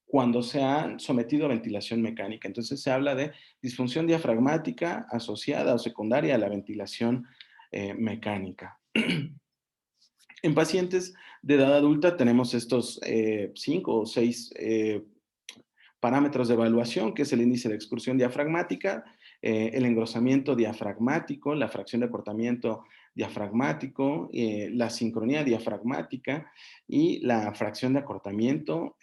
cuando se han sometido a ventilación mecánica. Entonces se habla de disfunción diafragmática asociada o secundaria a la ventilación mecánica. En pacientes de edad adulta tenemos estos 5 o 6 parámetros de evaluación, que es el índice de excursión diafragmática, el engrosamiento diafragmático, la fracción de acortamiento diafragmático, la sincronía diafragmática y la fracción de acortamiento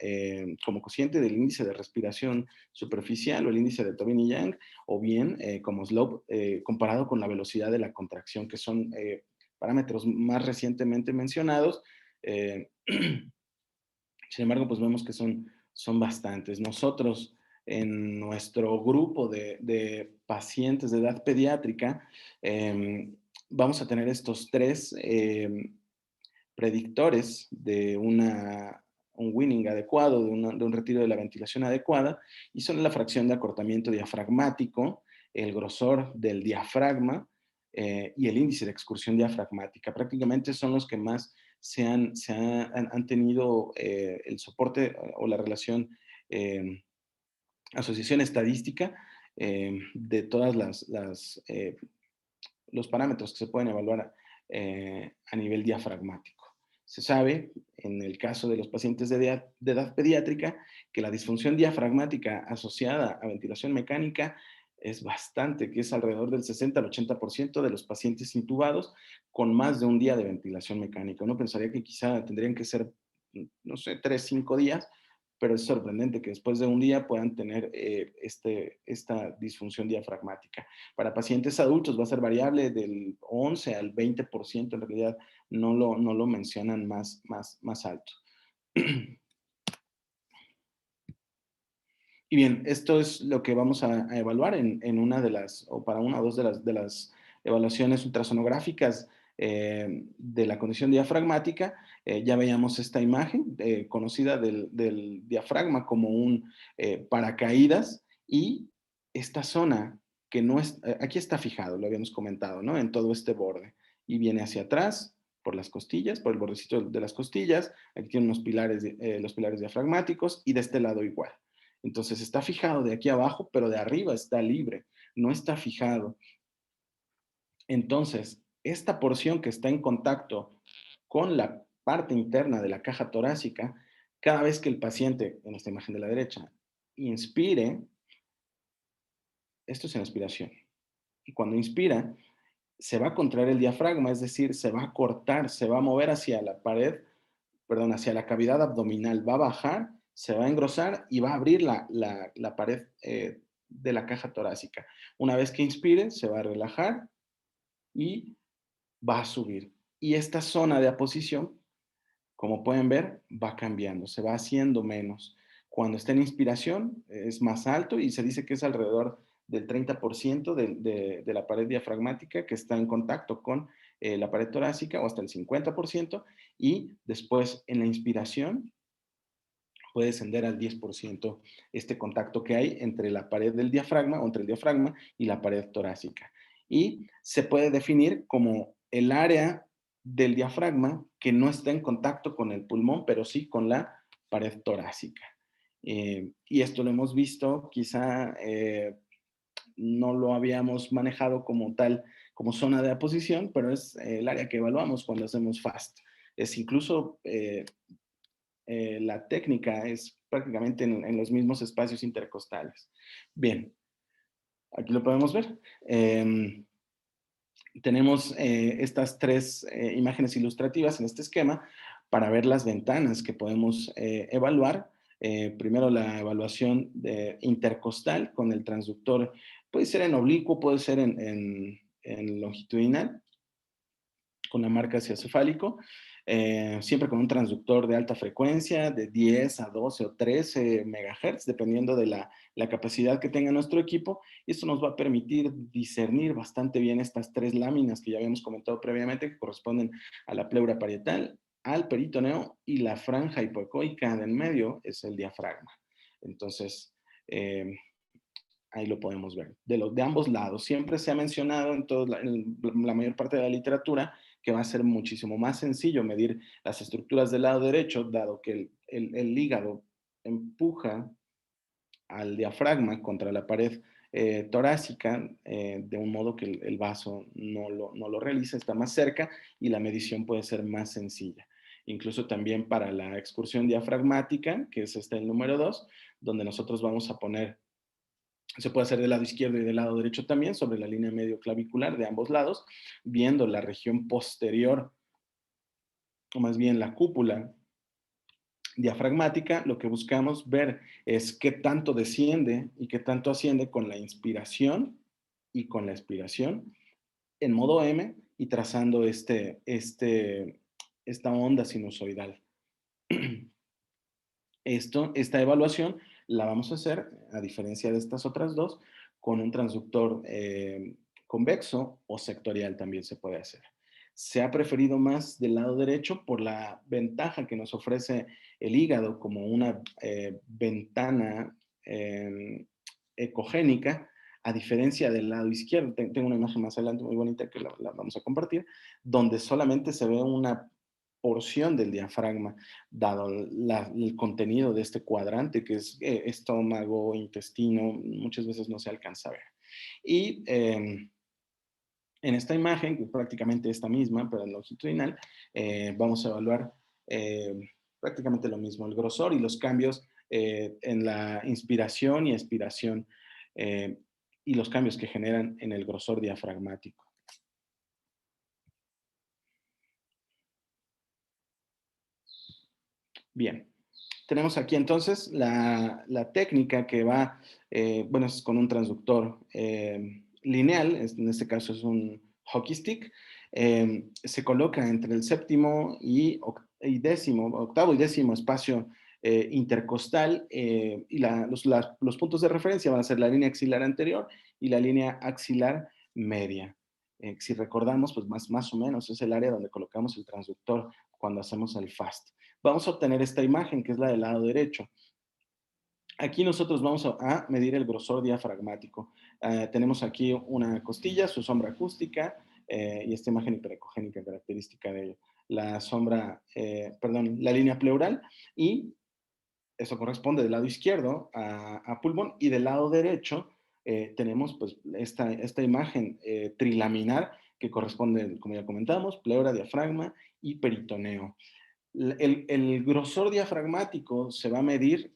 como cociente del índice de respiración superficial o el índice de Tobin y Yang, o bien como slope comparado con la velocidad de la contracción, que son parámetros más recientemente mencionados. Sin embargo, pues vemos que son bastantes. Nosotros, en nuestro grupo de pacientes de edad pediátrica, vamos a tener estos tres predictores de un winning adecuado, de un retiro de la ventilación adecuada, y son la fracción de acortamiento diafragmático, el grosor del diafragma y el índice de excursión diafragmática. Prácticamente son los que más han tenido el soporte o la relación, asociación estadística de todas los parámetros que se pueden evaluar a nivel diafragmático. Se sabe, en el caso de los pacientes de edad pediátrica, que la disfunción diafragmática asociada a ventilación mecánica es bastante, que es alrededor del 60 al 80% de los pacientes intubados con más de un día de ventilación mecánica. Uno pensaría que quizá tendrían que ser, no sé, 3, 5 días, pero es sorprendente que después de un día puedan tener esta disfunción diafragmática. Para pacientes adultos va a ser variable del 11 al 20%, en realidad no lo mencionan más alto. Y bien, esto es lo que vamos a evaluar en una de las, o para una o dos de las evaluaciones ultrasonográficas de la condición diafragmática. Ya veíamos esta imagen conocida del diafragma como un paracaídas, y esta zona que no es, aquí está fijado, lo habíamos comentado, ¿no? En todo este borde, y viene hacia atrás por las costillas, por el bordecito de las costillas. Aquí tiene unos pilares, los pilares diafragmáticos, y de este lado igual. Entonces está fijado de aquí abajo, pero de arriba está libre, no está fijado. Entonces, esta porción que está en contacto con la parte interna de la caja torácica, cada vez que el paciente, en esta imagen de la derecha, inspire, esto es en inspiración, y cuando inspira, se va a contraer el diafragma, es decir, se va a cortar, se va a mover hacia la pared, perdón, hacia la cavidad abdominal, va a bajar, se va a engrosar y va a abrir la pared de la caja torácica. Una vez que inspire, se va a relajar y va a subir. Y esta zona de aposición, como pueden ver, va cambiando, se va haciendo menos. Cuando está en inspiración es más alto, y se dice que es alrededor del 30% de la pared diafragmática que está en contacto con la pared torácica, o hasta el 50%, y después en la inspiración, puede descender al 10% este contacto que hay entre la pared del diafragma o entre el diafragma y la pared torácica. Y se puede definir como el área del diafragma que no está en contacto con el pulmón, pero sí con la pared torácica. Y esto lo hemos visto, quizá no lo habíamos manejado como tal, como zona de aposición, pero es el área que evaluamos cuando hacemos FAST. Es incluso la técnica es prácticamente en los mismos espacios intercostales. Bien, aquí lo podemos ver. Tenemos estas tres imágenes ilustrativas en este esquema para ver las ventanas que podemos evaluar. Primero la evaluación intercostal con el transductor, puede ser en oblicuo, puede ser en longitudinal, con la marca hacia cefálico, siempre con un transductor de alta frecuencia, de 10 a 12 o 13 megahertz, dependiendo de la capacidad que tenga nuestro equipo. Y esto nos va a permitir discernir bastante bien estas tres láminas que ya habíamos comentado previamente, que corresponden a la pleura parietal, al peritoneo, y la franja hipoecoica de en medio es el diafragma. Entonces, ahí lo podemos ver. De ambos lados. Siempre se ha mencionado en la mayor parte de la literatura que va a ser muchísimo más sencillo medir las estructuras del lado derecho, dado que el hígado empuja al diafragma contra la pared torácica de un modo que el vaso no lo realiza, está más cerca y la medición puede ser más sencilla. Incluso también para la excursión diafragmática, que es el número 2, donde nosotros vamos a poner, se puede hacer del lado izquierdo y del lado derecho también, sobre la línea medio clavicular de ambos lados, viendo la región posterior, o más bien la cúpula diafragmática. Lo que buscamos ver es qué tanto desciende y qué tanto asciende con la inspiración y con la expiración en modo M y trazando esta onda sinusoidal. Esta evaluación la vamos a hacer, a diferencia de estas otras dos, con un transductor convexo o sectorial también se puede hacer. Se ha preferido más del lado derecho por la ventaja que nos ofrece el hígado como una ventana ecogénica, a diferencia del lado izquierdo. Tengo una imagen más adelante muy bonita que la vamos a compartir, donde solamente se ve una porción del diafragma, dado el contenido de este cuadrante, que es estómago, intestino, muchas veces no se alcanza a ver. Y en esta imagen, que es prácticamente esta misma, pero en longitudinal, vamos a evaluar prácticamente lo mismo, el grosor y los cambios en la inspiración y expiración y los cambios que generan en el grosor diafragmático. Bien, tenemos aquí entonces la técnica que va, bueno, es con un transductor lineal, en este caso es un hockey stick, se coloca entre el séptimo y octavo y décimo espacio intercostal y los puntos de referencia van a ser la línea axilar anterior y la línea axilar media. Si recordamos, pues más o menos es el área donde colocamos el transductor cuando hacemos el FAST. Vamos a obtener esta imagen, que es la del lado derecho. Aquí nosotros vamos a medir el grosor diafragmático. Tenemos aquí una costilla, su sombra acústica y esta imagen hiperecogénica característica de ello. La la línea pleural, y eso corresponde del lado izquierdo a pulmón, y del lado derecho tenemos pues esta imagen trilaminar que corresponde, como ya comentamos, pleura, diafragma y peritoneo. El grosor diafragmático se va a medir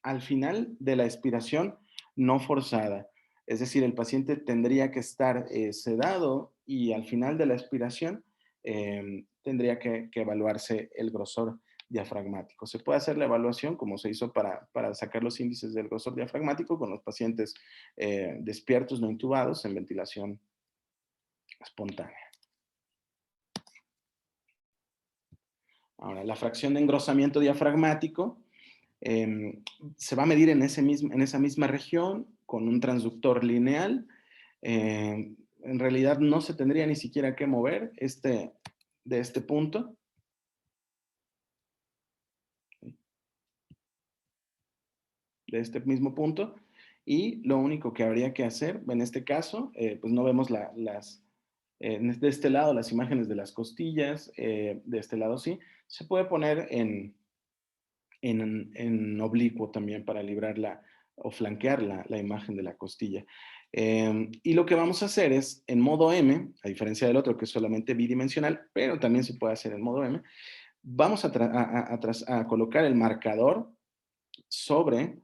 al final de la expiración no forzada. Es decir, el paciente tendría que estar sedado y al final de la expiración tendría que evaluarse el grosor diafragmático. Se puede hacer la evaluación como se hizo para sacar los índices del grosor diafragmático con los pacientes despiertos, no intubados, en ventilación espontánea. Ahora, la fracción de engrosamiento diafragmático se va a medir en esa misma región con un transductor lineal. En realidad no se tendría ni siquiera que mover de este punto. de este mismo punto, y lo único que habría que hacer, en este caso, pues no vemos de este lado las imágenes de las costillas, de este lado sí, se puede poner en oblicuo también para librar o flanquear la imagen de la costilla. Y lo que vamos a hacer es, en modo M, a diferencia del otro que es solamente bidimensional, pero también se puede hacer en modo M, vamos a colocar el marcador sobre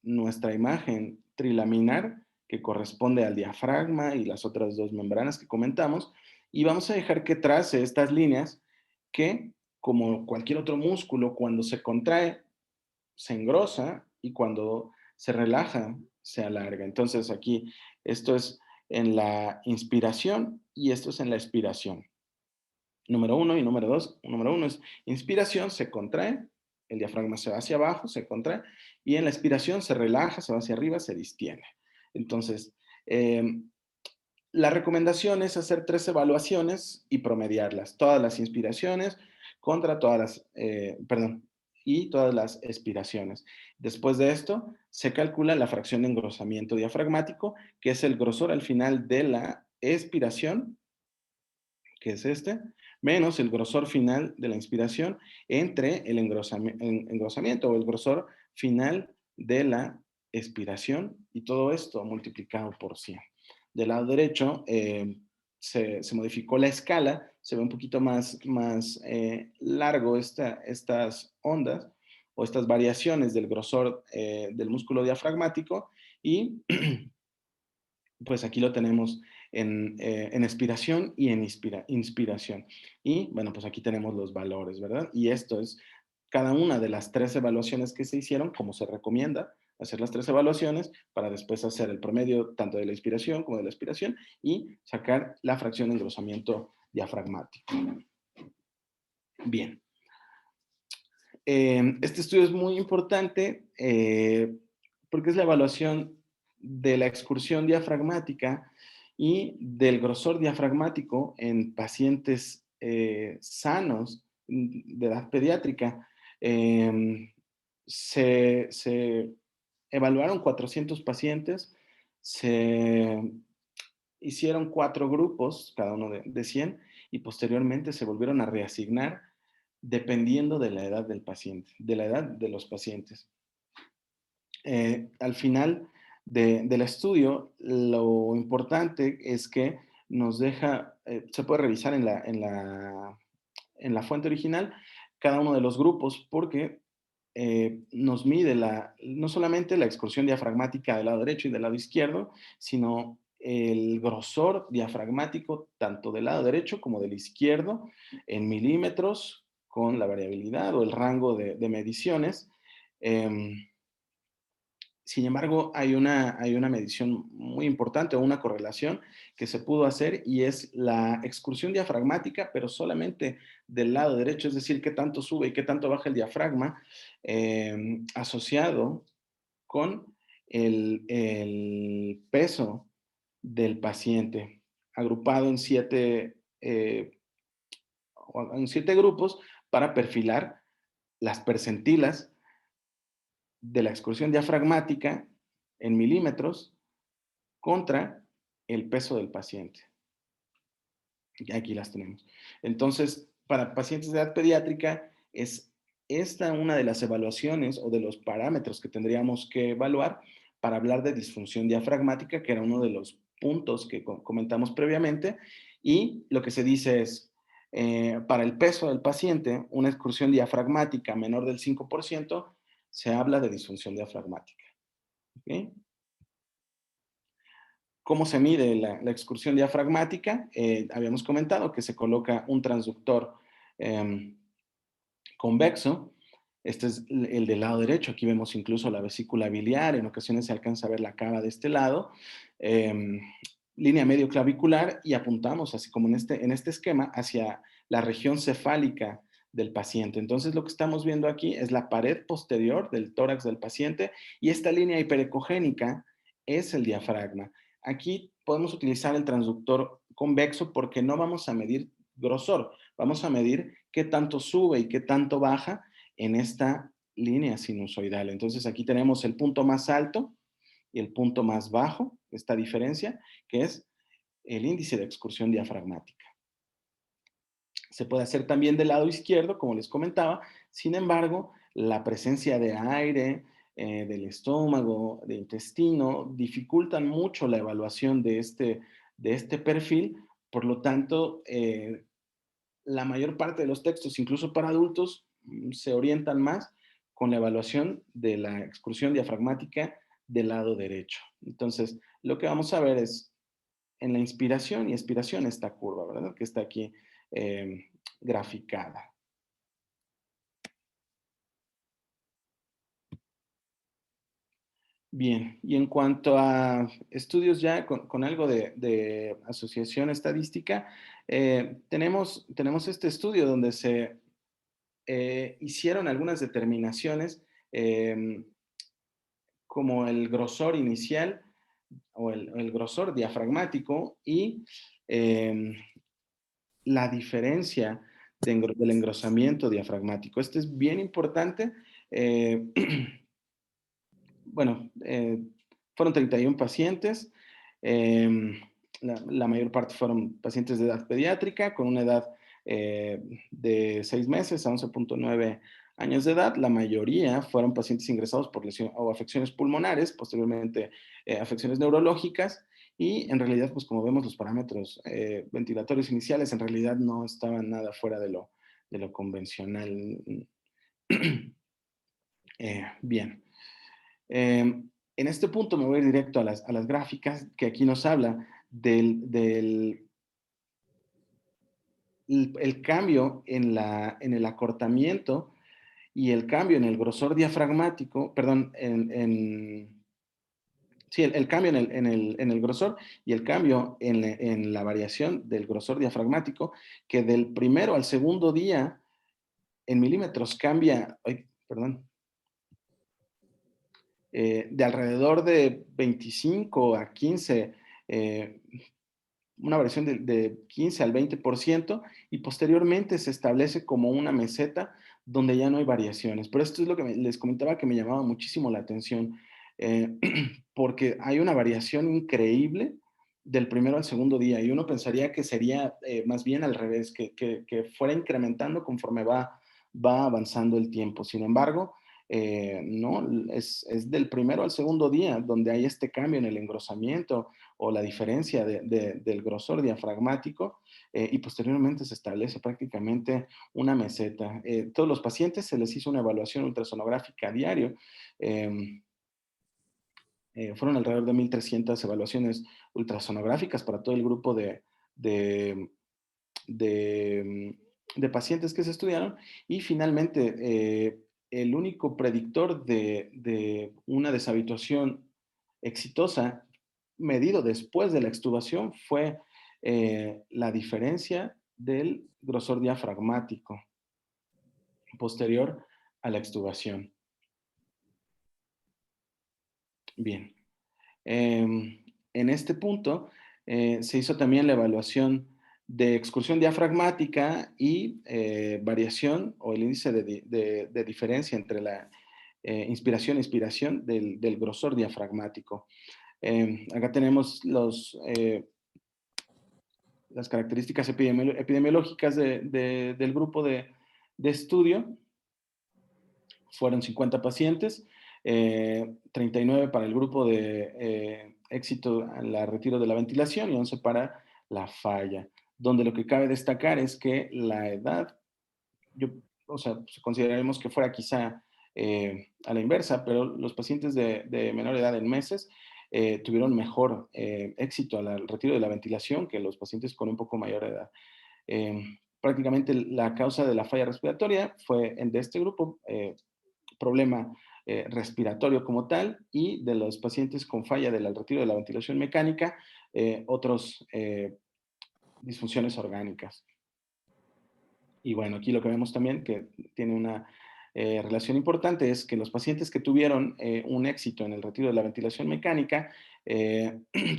nuestra imagen trilaminar que corresponde al diafragma y las otras dos membranas que comentamos, y vamos a dejar que trace estas líneas que, como cualquier otro músculo, cuando se contrae, se engrosa y cuando se relaja, se alarga. Entonces aquí, esto es en la inspiración y esto es en la expiración. Número uno y número dos. Número uno es inspiración, se contrae, el diafragma se va hacia abajo, se contrae, y en la expiración se relaja, se va hacia arriba, se distiende. Entonces, la recomendación es hacer 3 evaluaciones y promediarlas, todas las inspiraciones contra todas las, y todas las expiraciones. Después de esto, se calcula la fracción de engrosamiento diafragmático, que es el grosor al final de la expiración, que es este, menos el grosor final de la inspiración entre el engrosamiento o el grosor final de la expiración, y todo esto multiplicado por 100. Del lado derecho se modificó la escala, se ve un poquito más largo estas ondas o estas variaciones del grosor del músculo diafragmático, y pues aquí lo tenemos en expiración y en inspiración. Y bueno, pues aquí tenemos los valores, ¿verdad? Y esto es cada una de las 3 evaluaciones que se hicieron, como se recomienda hacer las 3 evaluaciones para después hacer el promedio tanto de la inspiración como de la expiración y sacar la fracción de engrosamiento diafragmático. Bien. Este estudio es muy importante porque es la evaluación de la excursión diafragmática y del grosor diafragmático en pacientes sanos de edad pediátrica. Se evaluaron 400 pacientes, se hicieron 4 grupos, cada uno de 100, y posteriormente se volvieron a reasignar dependiendo de la edad del paciente, de la edad de los pacientes. Al final del estudio, lo importante es que nos deja, se puede revisar en la fuente original cada uno de los grupos, porque nos mide no solamente la excursión diafragmática del lado derecho y del lado izquierdo, sino el grosor diafragmático tanto del lado derecho como del izquierdo en milímetros, con la variabilidad o el rango de mediciones. Sin embargo, hay una medición muy importante o una correlación que se pudo hacer, y es la excursión diafragmática, pero solamente del lado derecho, es decir, qué tanto sube y qué tanto baja el diafragma, asociado con el peso del paciente, agrupado en 7 grupos para perfilar las percentilas de la excursión diafragmática en milímetros contra el peso del paciente. Aquí las tenemos. Entonces, para pacientes de edad pediátrica, es esta una de las evaluaciones o de los parámetros que tendríamos que evaluar para hablar de disfunción diafragmática, que era uno de los puntos que comentamos previamente. Y lo que se dice es, para el peso del paciente, una excursión diafragmática menor del 5%, se habla de disfunción diafragmática. ¿Okay? ¿Cómo se mide la excursión diafragmática? Habíamos comentado que se coloca un transductor convexo. Este es el del lado derecho. Aquí vemos incluso la vesícula biliar. En ocasiones se alcanza a ver la cava de este lado. Línea medio clavicular, y apuntamos, así como en este esquema, hacia la región cefálica del paciente. Entonces, lo que estamos viendo aquí es la pared posterior del tórax del paciente, y esta línea hiperecogénica es el diafragma. Aquí podemos utilizar el transductor convexo porque no vamos a medir grosor, vamos a medir qué tanto sube y qué tanto baja en esta línea sinusoidal. Entonces aquí tenemos el punto más alto y el punto más bajo, esta diferencia, que es el índice de excursión diafragmática. Se puede hacer también del lado izquierdo, como les comentaba. Sin embargo, la presencia de aire, del estómago, de intestino, dificultan mucho la evaluación de este perfil. Por lo tanto, la mayor parte de los textos, incluso para adultos, se orientan más con la evaluación de la excursión diafragmática del lado derecho. Entonces, lo que vamos a ver es en la inspiración y expiración esta curva, ¿verdad? Que está aquí graficada. Bien, y en cuanto a estudios ya con algo de asociación estadística, tenemos este estudio donde se hicieron algunas determinaciones como el grosor inicial o el grosor diafragmático y la diferencia del engrosamiento diafragmático. Este es bien importante. Eh, bueno, fueron 31 pacientes. La mayor parte fueron pacientes de edad pediátrica con una edad de 6 meses a 11.9 años de edad. La mayoría fueron pacientes ingresados por lesión o afecciones pulmonares, posteriormente afecciones neurológicas. Y en realidad, pues como vemos, los parámetros ventilatorios iniciales en realidad no estaban nada fuera de lo convencional. Bien. En este punto me voy a ir directo a las gráficas, que aquí nos habla del el cambio en el acortamiento y el cambio en el grosor diafragmático, perdón, sí, el cambio en el grosor y el cambio en la variación del grosor diafragmático, que del primero al segundo día en milímetros cambia, ay, perdón, de alrededor de 25 a 15, una variación de 15 al 20%, y posteriormente se establece como una meseta donde ya no hay variaciones. Pero esto es lo que les comentaba que me llamaba muchísimo la atención, porque hay una variación increíble del primero al segundo día, y uno pensaría que sería más bien al revés, que fuera incrementando conforme va avanzando el tiempo. Sin embargo, no, es del primero al segundo día donde hay este cambio en el engrosamiento o la diferencia del grosor diafragmático, y posteriormente se establece prácticamente una meseta. Todos los pacientes se les hizo una evaluación ultrasonográfica a diario. Fueron alrededor de 1,300 evaluaciones ultrasonográficas para todo el grupo de, de pacientes que se estudiaron, y finalmente el único predictor de una deshabituación exitosa medido después de la extubación fue la diferencia del grosor diafragmático posterior a la extubación. Bien. En este punto se hizo también la evaluación de excursión diafragmática y variación o el índice de diferencia entre la inspiración e expiración del grosor diafragmático. Acá tenemos las características epidemiológicas del grupo de estudio. Fueron 50 pacientes, 39 para el grupo de éxito al retiro de la ventilación y 11 para la falla, donde lo que cabe destacar es que la edad, o sea, consideraremos que fuera quizá a la inversa, pero los pacientes de menor edad en meses tuvieron mejor éxito al retiro de la ventilación que los pacientes con un poco mayor edad. Prácticamente la causa de la falla respiratoria fue de este grupo problema respiratorio como tal, y de los pacientes con falla del retiro de la ventilación mecánica, otras disfunciones orgánicas. Y bueno, aquí lo que vemos también que tiene una relación importante es que los pacientes que tuvieron un éxito en el retiro de la ventilación mecánica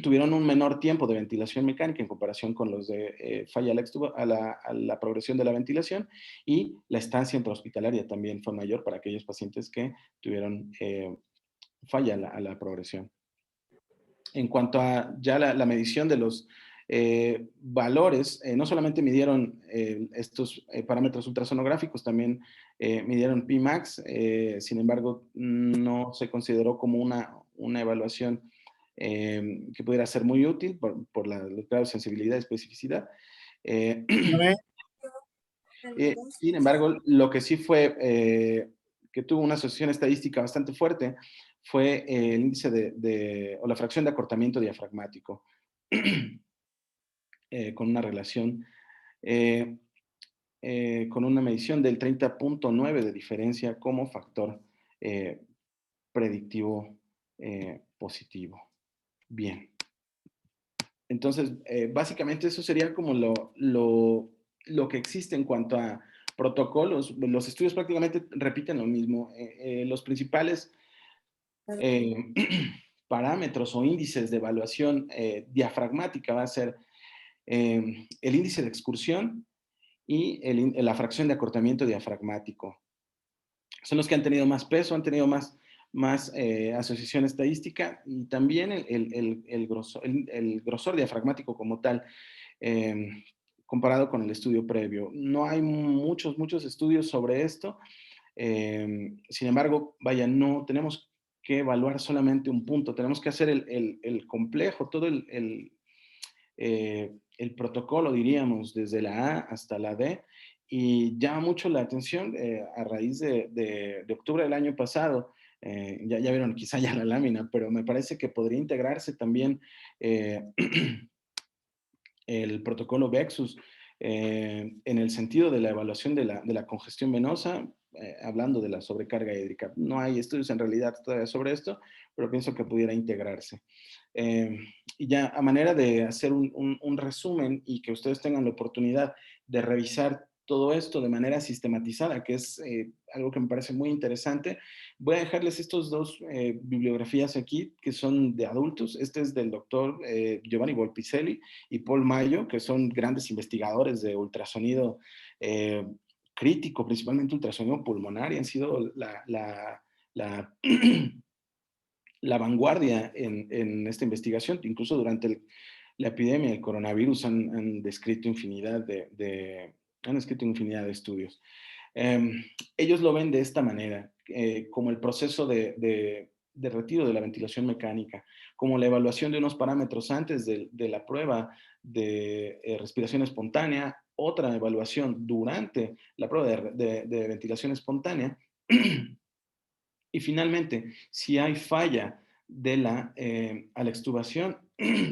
tuvieron un menor tiempo de ventilación mecánica en comparación con los de falla a la progresión de la ventilación, y la estancia intrahospitalaria también fue mayor para aquellos pacientes que tuvieron falla a la progresión. En cuanto a ya la medición de los valores, no solamente midieron estos parámetros ultrasonográficos, también midieron Pmax, sin embargo, no se consideró como una evaluación que pudiera ser muy útil por los grados de sensibilidad y especificidad. Sin embargo, lo que sí fue que tuvo una asociación estadística bastante fuerte fue el índice o la fracción de acortamiento diafragmático, con una relación, eh, con una medición del 30.9 de diferencia como factor eh, predictivo positivo. Bien. Entonces, básicamente eso sería como lo que existe en cuanto a protocolos. Los estudios prácticamente repiten lo mismo. Los principales eh, parámetros o índices de evaluación diafragmática va a ser el índice de excursión y la fracción de acortamiento diafragmático. Son los que han tenido más peso, han tenido más asociación estadística, y también el grosor diafragmático como tal, comparado con el estudio previo. No hay muchos estudios sobre esto. Sin embargo, vaya, no tenemos que evaluar solamente un punto, tenemos que hacer el complejo, todo el protocolo, diríamos, desde la A hasta la D, y llama mucho la atención a raíz de octubre del año pasado. Ya vieron quizá ya la lámina, pero me parece que podría integrarse también el protocolo VEXUS en el sentido de la evaluación de la congestión venosa, hablando de la sobrecarga hídrica. No hay estudios en realidad todavía sobre esto, pero pienso que pudiera integrarse. Y ya a manera de hacer un resumen y que ustedes tengan la oportunidad de revisar todo esto de manera sistematizada, que es algo que me parece muy interesante, voy a dejarles estos dos bibliografías aquí, que son de adultos. Este es del doctor Giovanni Volpicelli y Paul Mayo, que son grandes investigadores de ultrasonido crítico, principalmente ultrasonido pulmonar, y han sido la vanguardia en esta investigación. Incluso durante la epidemia del coronavirus han descrito infinidad han escrito infinidad de estudios. Ellos lo ven de esta manera, como el proceso de retiro de la ventilación mecánica, como la evaluación de unos parámetros antes de la prueba de respiración espontánea, otra evaluación durante la prueba de ventilación espontánea, y finalmente, si hay falla a la extubación,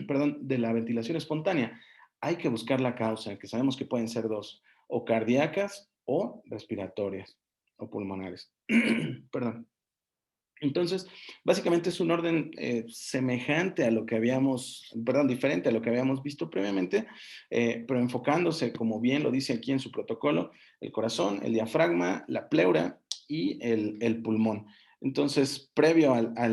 perdón, de la ventilación espontánea, hay que buscar la causa, que sabemos que pueden ser dos, o cardíacas o respiratorias o pulmonares. Perdón. Entonces, básicamente es un orden semejante a lo que diferente a lo que habíamos visto previamente, pero enfocándose, como bien lo dice aquí en su protocolo, el corazón, el diafragma, la pleura y el pulmón. Entonces, previo a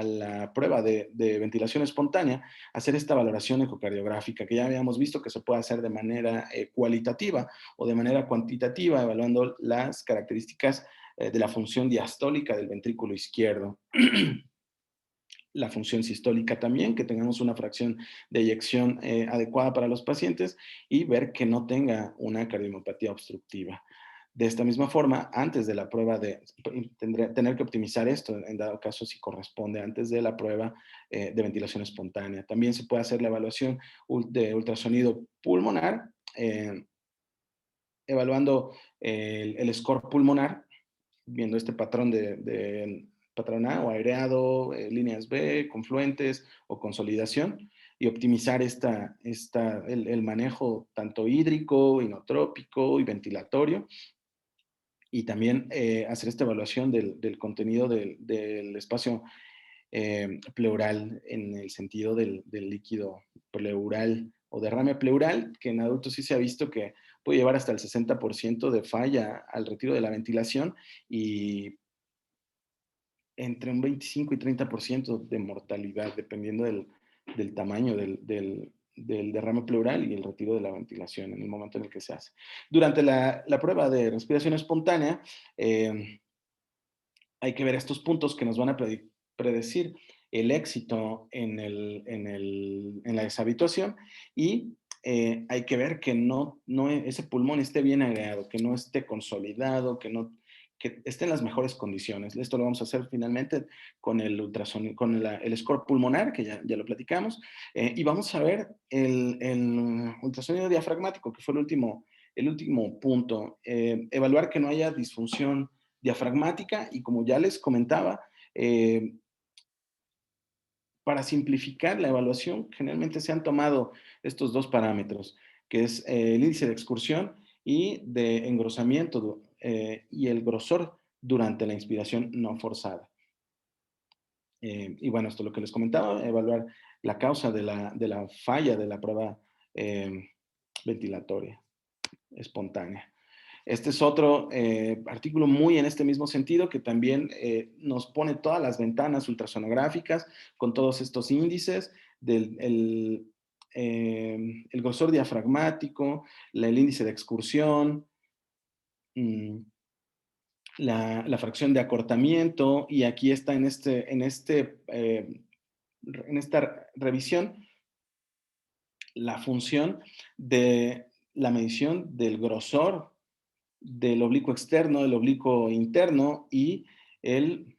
la prueba de ventilación espontánea, hacer esta valoración ecocardiográfica, que ya habíamos visto que se puede hacer de manera cualitativa o de manera cuantitativa, evaluando las características de la función diastólica del ventrículo izquierdo. La función sistólica también, que tengamos una fracción de eyección adecuada para los pacientes, y ver que no tenga una cardiomopatía obstructiva. De esta misma forma, antes de la prueba tener que optimizar esto, en dado caso si corresponde, antes de la prueba de ventilación espontánea. También se puede hacer la evaluación de ultrasonido pulmonar, evaluando el score pulmonar, viendo este patrón de patrón A o aireado, líneas B, confluentes o consolidación, y optimizar el manejo tanto hídrico, inotrópico y ventilatorio, y también hacer esta evaluación del contenido del espacio pleural, en el sentido del líquido pleural o derrame pleural, que en adultos sí se ha visto que puede llevar hasta el 60% de falla al retiro de la ventilación y entre un 25 y 30% de mortalidad, dependiendo del tamaño del derrame pleural y el retiro de la ventilación en el momento en el que se hace. Durante la prueba de respiración espontánea, hay que ver estos puntos que nos van a predecir el éxito en la deshabituación y hay que ver que ese pulmón esté bien agregado, que no esté consolidado, que esté en las mejores condiciones. Esto lo vamos a hacer finalmente con el ultrasonido, con el score pulmonar, que ya lo platicamos, y vamos a ver el ultrasonido diafragmático, que fue el último punto. Evaluar que no haya disfunción diafragmática y, como ya les comentaba, para simplificar la evaluación, generalmente se han tomado estos dos parámetros, que es el índice de excursión y de engrosamiento y el grosor durante la inspiración no forzada. Y bueno, esto es lo que les comentaba, evaluar la causa de la falla de la prueba ventilatoria espontánea. Este es otro artículo muy en este mismo sentido que también nos pone todas las ventanas ultrasonográficas con todos estos índices el grosor diafragmático, el índice de excursión, la fracción de acortamiento, y aquí está en esta revisión la función de la medición del grosor del oblicuo externo, del oblicuo interno y el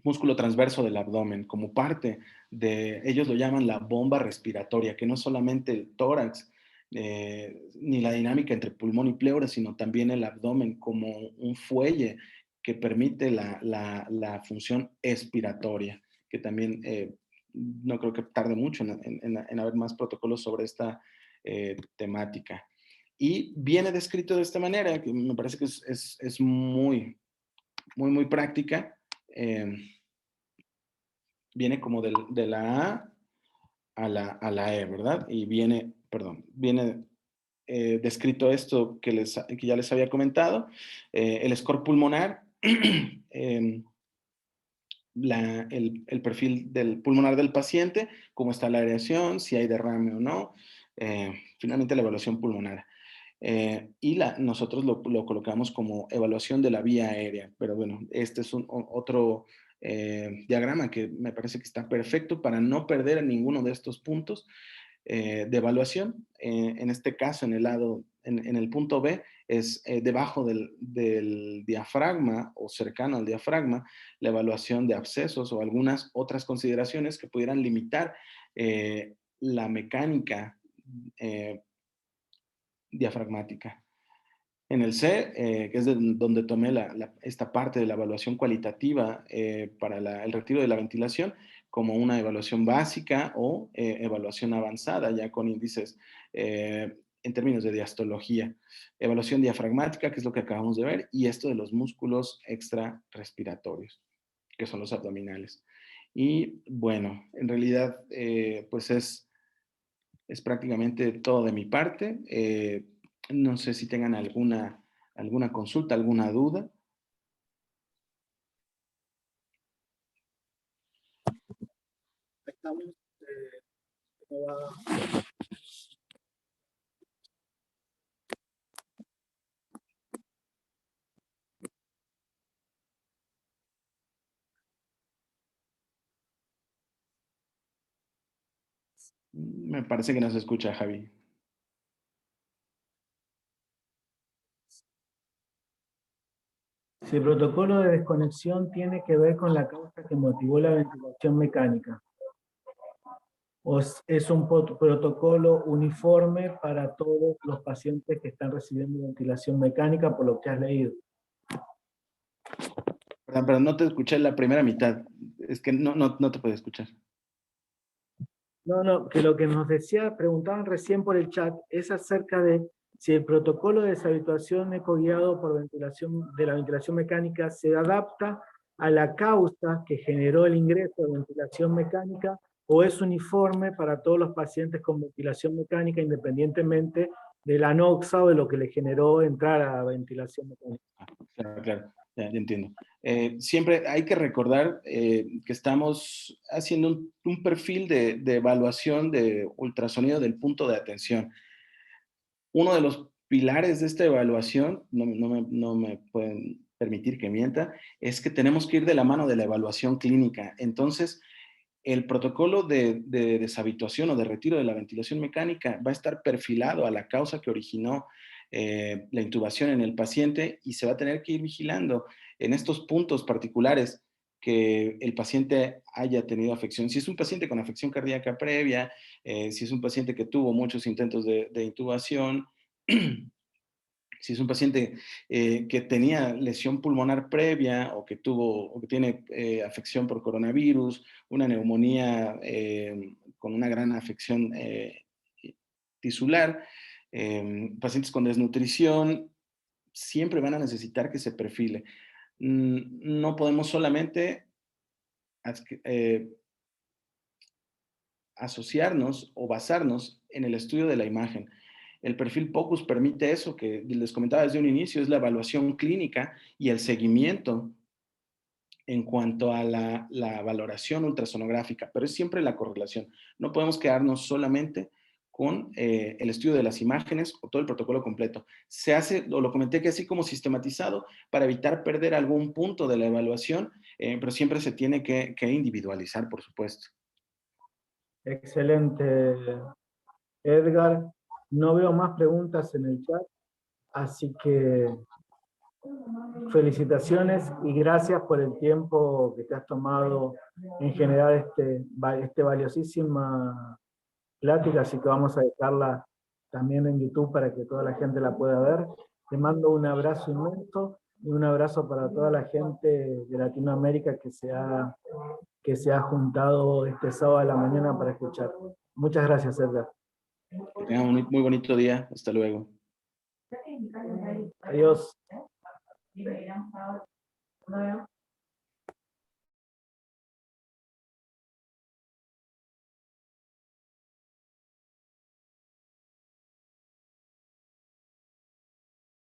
músculo transverso del abdomen, como parte ellos lo llaman la bomba respiratoria, que no es solamente el tórax, ni la dinámica entre pulmón y pleura, sino también el abdomen como un fuelle que permite la función expiratoria, que también no creo que tarde mucho en haber más protocolos sobre esta temática. Y viene descrito de esta manera, que me parece que es muy, muy, muy práctica. Viene como de la A a la E, ¿verdad? Y viene descrito esto que ya les había comentado, el score pulmonar, el perfil del pulmonar del paciente, cómo está la aireación, si hay derrame o no, finalmente la evaluación pulmonar. Y nosotros lo colocamos como evaluación de la vía aérea, pero bueno, este es otro diagrama que me parece que está perfecto para no perder ninguno de estos puntos de evaluación. En este caso, en el punto B, es debajo del diafragma o cercano al diafragma, la evaluación de abscesos o algunas otras consideraciones que pudieran limitar la mecánica diafragmática. En el C, que es donde tomé esta parte de la evaluación cualitativa para el retiro de la ventilación, como una evaluación básica o evaluación avanzada, ya con índices en términos de diastología. Evaluación diafragmática, que es lo que acabamos de ver, y esto de los músculos extrarrespiratorios, que son los abdominales. Y bueno, en realidad, pues es prácticamente todo de mi parte. No sé si tengan alguna consulta, alguna duda. Estamos, Me parece que no se escucha, Javi. si el protocolo de desconexión tiene que ver con la causa que motivó la ventilación mecánica, o es un protocolo uniforme para todos los pacientes que están recibiendo ventilación mecánica, por lo que has leído. Perdón, pero no te escuché la primera mitad. Es que no te puedo escuchar. No, que lo que nos preguntaban recién por el chat, es acerca de si el protocolo de deshabituación ecoguiado por de la ventilación mecánica se adapta a la causa que generó el ingreso de ventilación mecánica, o es uniforme para todos los pacientes con ventilación mecánica, independientemente de la NOxa o de lo que le generó entrar a ventilación mecánica. Claro, claro, ya entiendo. Siempre hay que recordar que estamos haciendo un perfil de evaluación de ultrasonido del punto de atención. Uno de los pilares de esta evaluación, no me pueden permitir que mienta, es que tenemos que ir de la mano de la evaluación clínica. Entonces, el protocolo de deshabituación o de retiro de la ventilación mecánica va a estar perfilado a la causa que originó la intubación en el paciente y se va a tener que ir vigilando en estos puntos particulares que el paciente haya tenido afección. Si es un paciente con afección cardíaca previa, si es un paciente que tuvo muchos intentos de intubación, si es un paciente que tenía lesión pulmonar previa o que tiene afección por coronavirus, una neumonía con una gran afección tisular, pacientes con desnutrición, siempre van a necesitar que se perfile. No podemos solamente eh, asociarnos o basarnos en el estudio de la imagen. El perfil POCUS permite eso que les comentaba desde un inicio, es la evaluación clínica y el seguimiento en cuanto a la valoración ultrasonográfica, pero es siempre la correlación. No podemos quedarnos solamente con el estudio de las imágenes o todo el protocolo completo. Se hace, lo comenté que así como sistematizado para evitar perder algún punto de la evaluación, pero siempre se tiene que individualizar, por supuesto. Excelente, Edgar. No veo más preguntas en el chat, así que felicitaciones y gracias por el tiempo que te has tomado en generar este valiosísima plática, así que vamos a dejarla también en YouTube para que toda la gente la pueda ver. Te mando un abrazo inmenso y un abrazo para toda la gente de Latinoamérica que se ha juntado este sábado a la mañana para escuchar. Muchas gracias, Edgar. Que tengan un muy bonito día. Hasta luego. Adiós.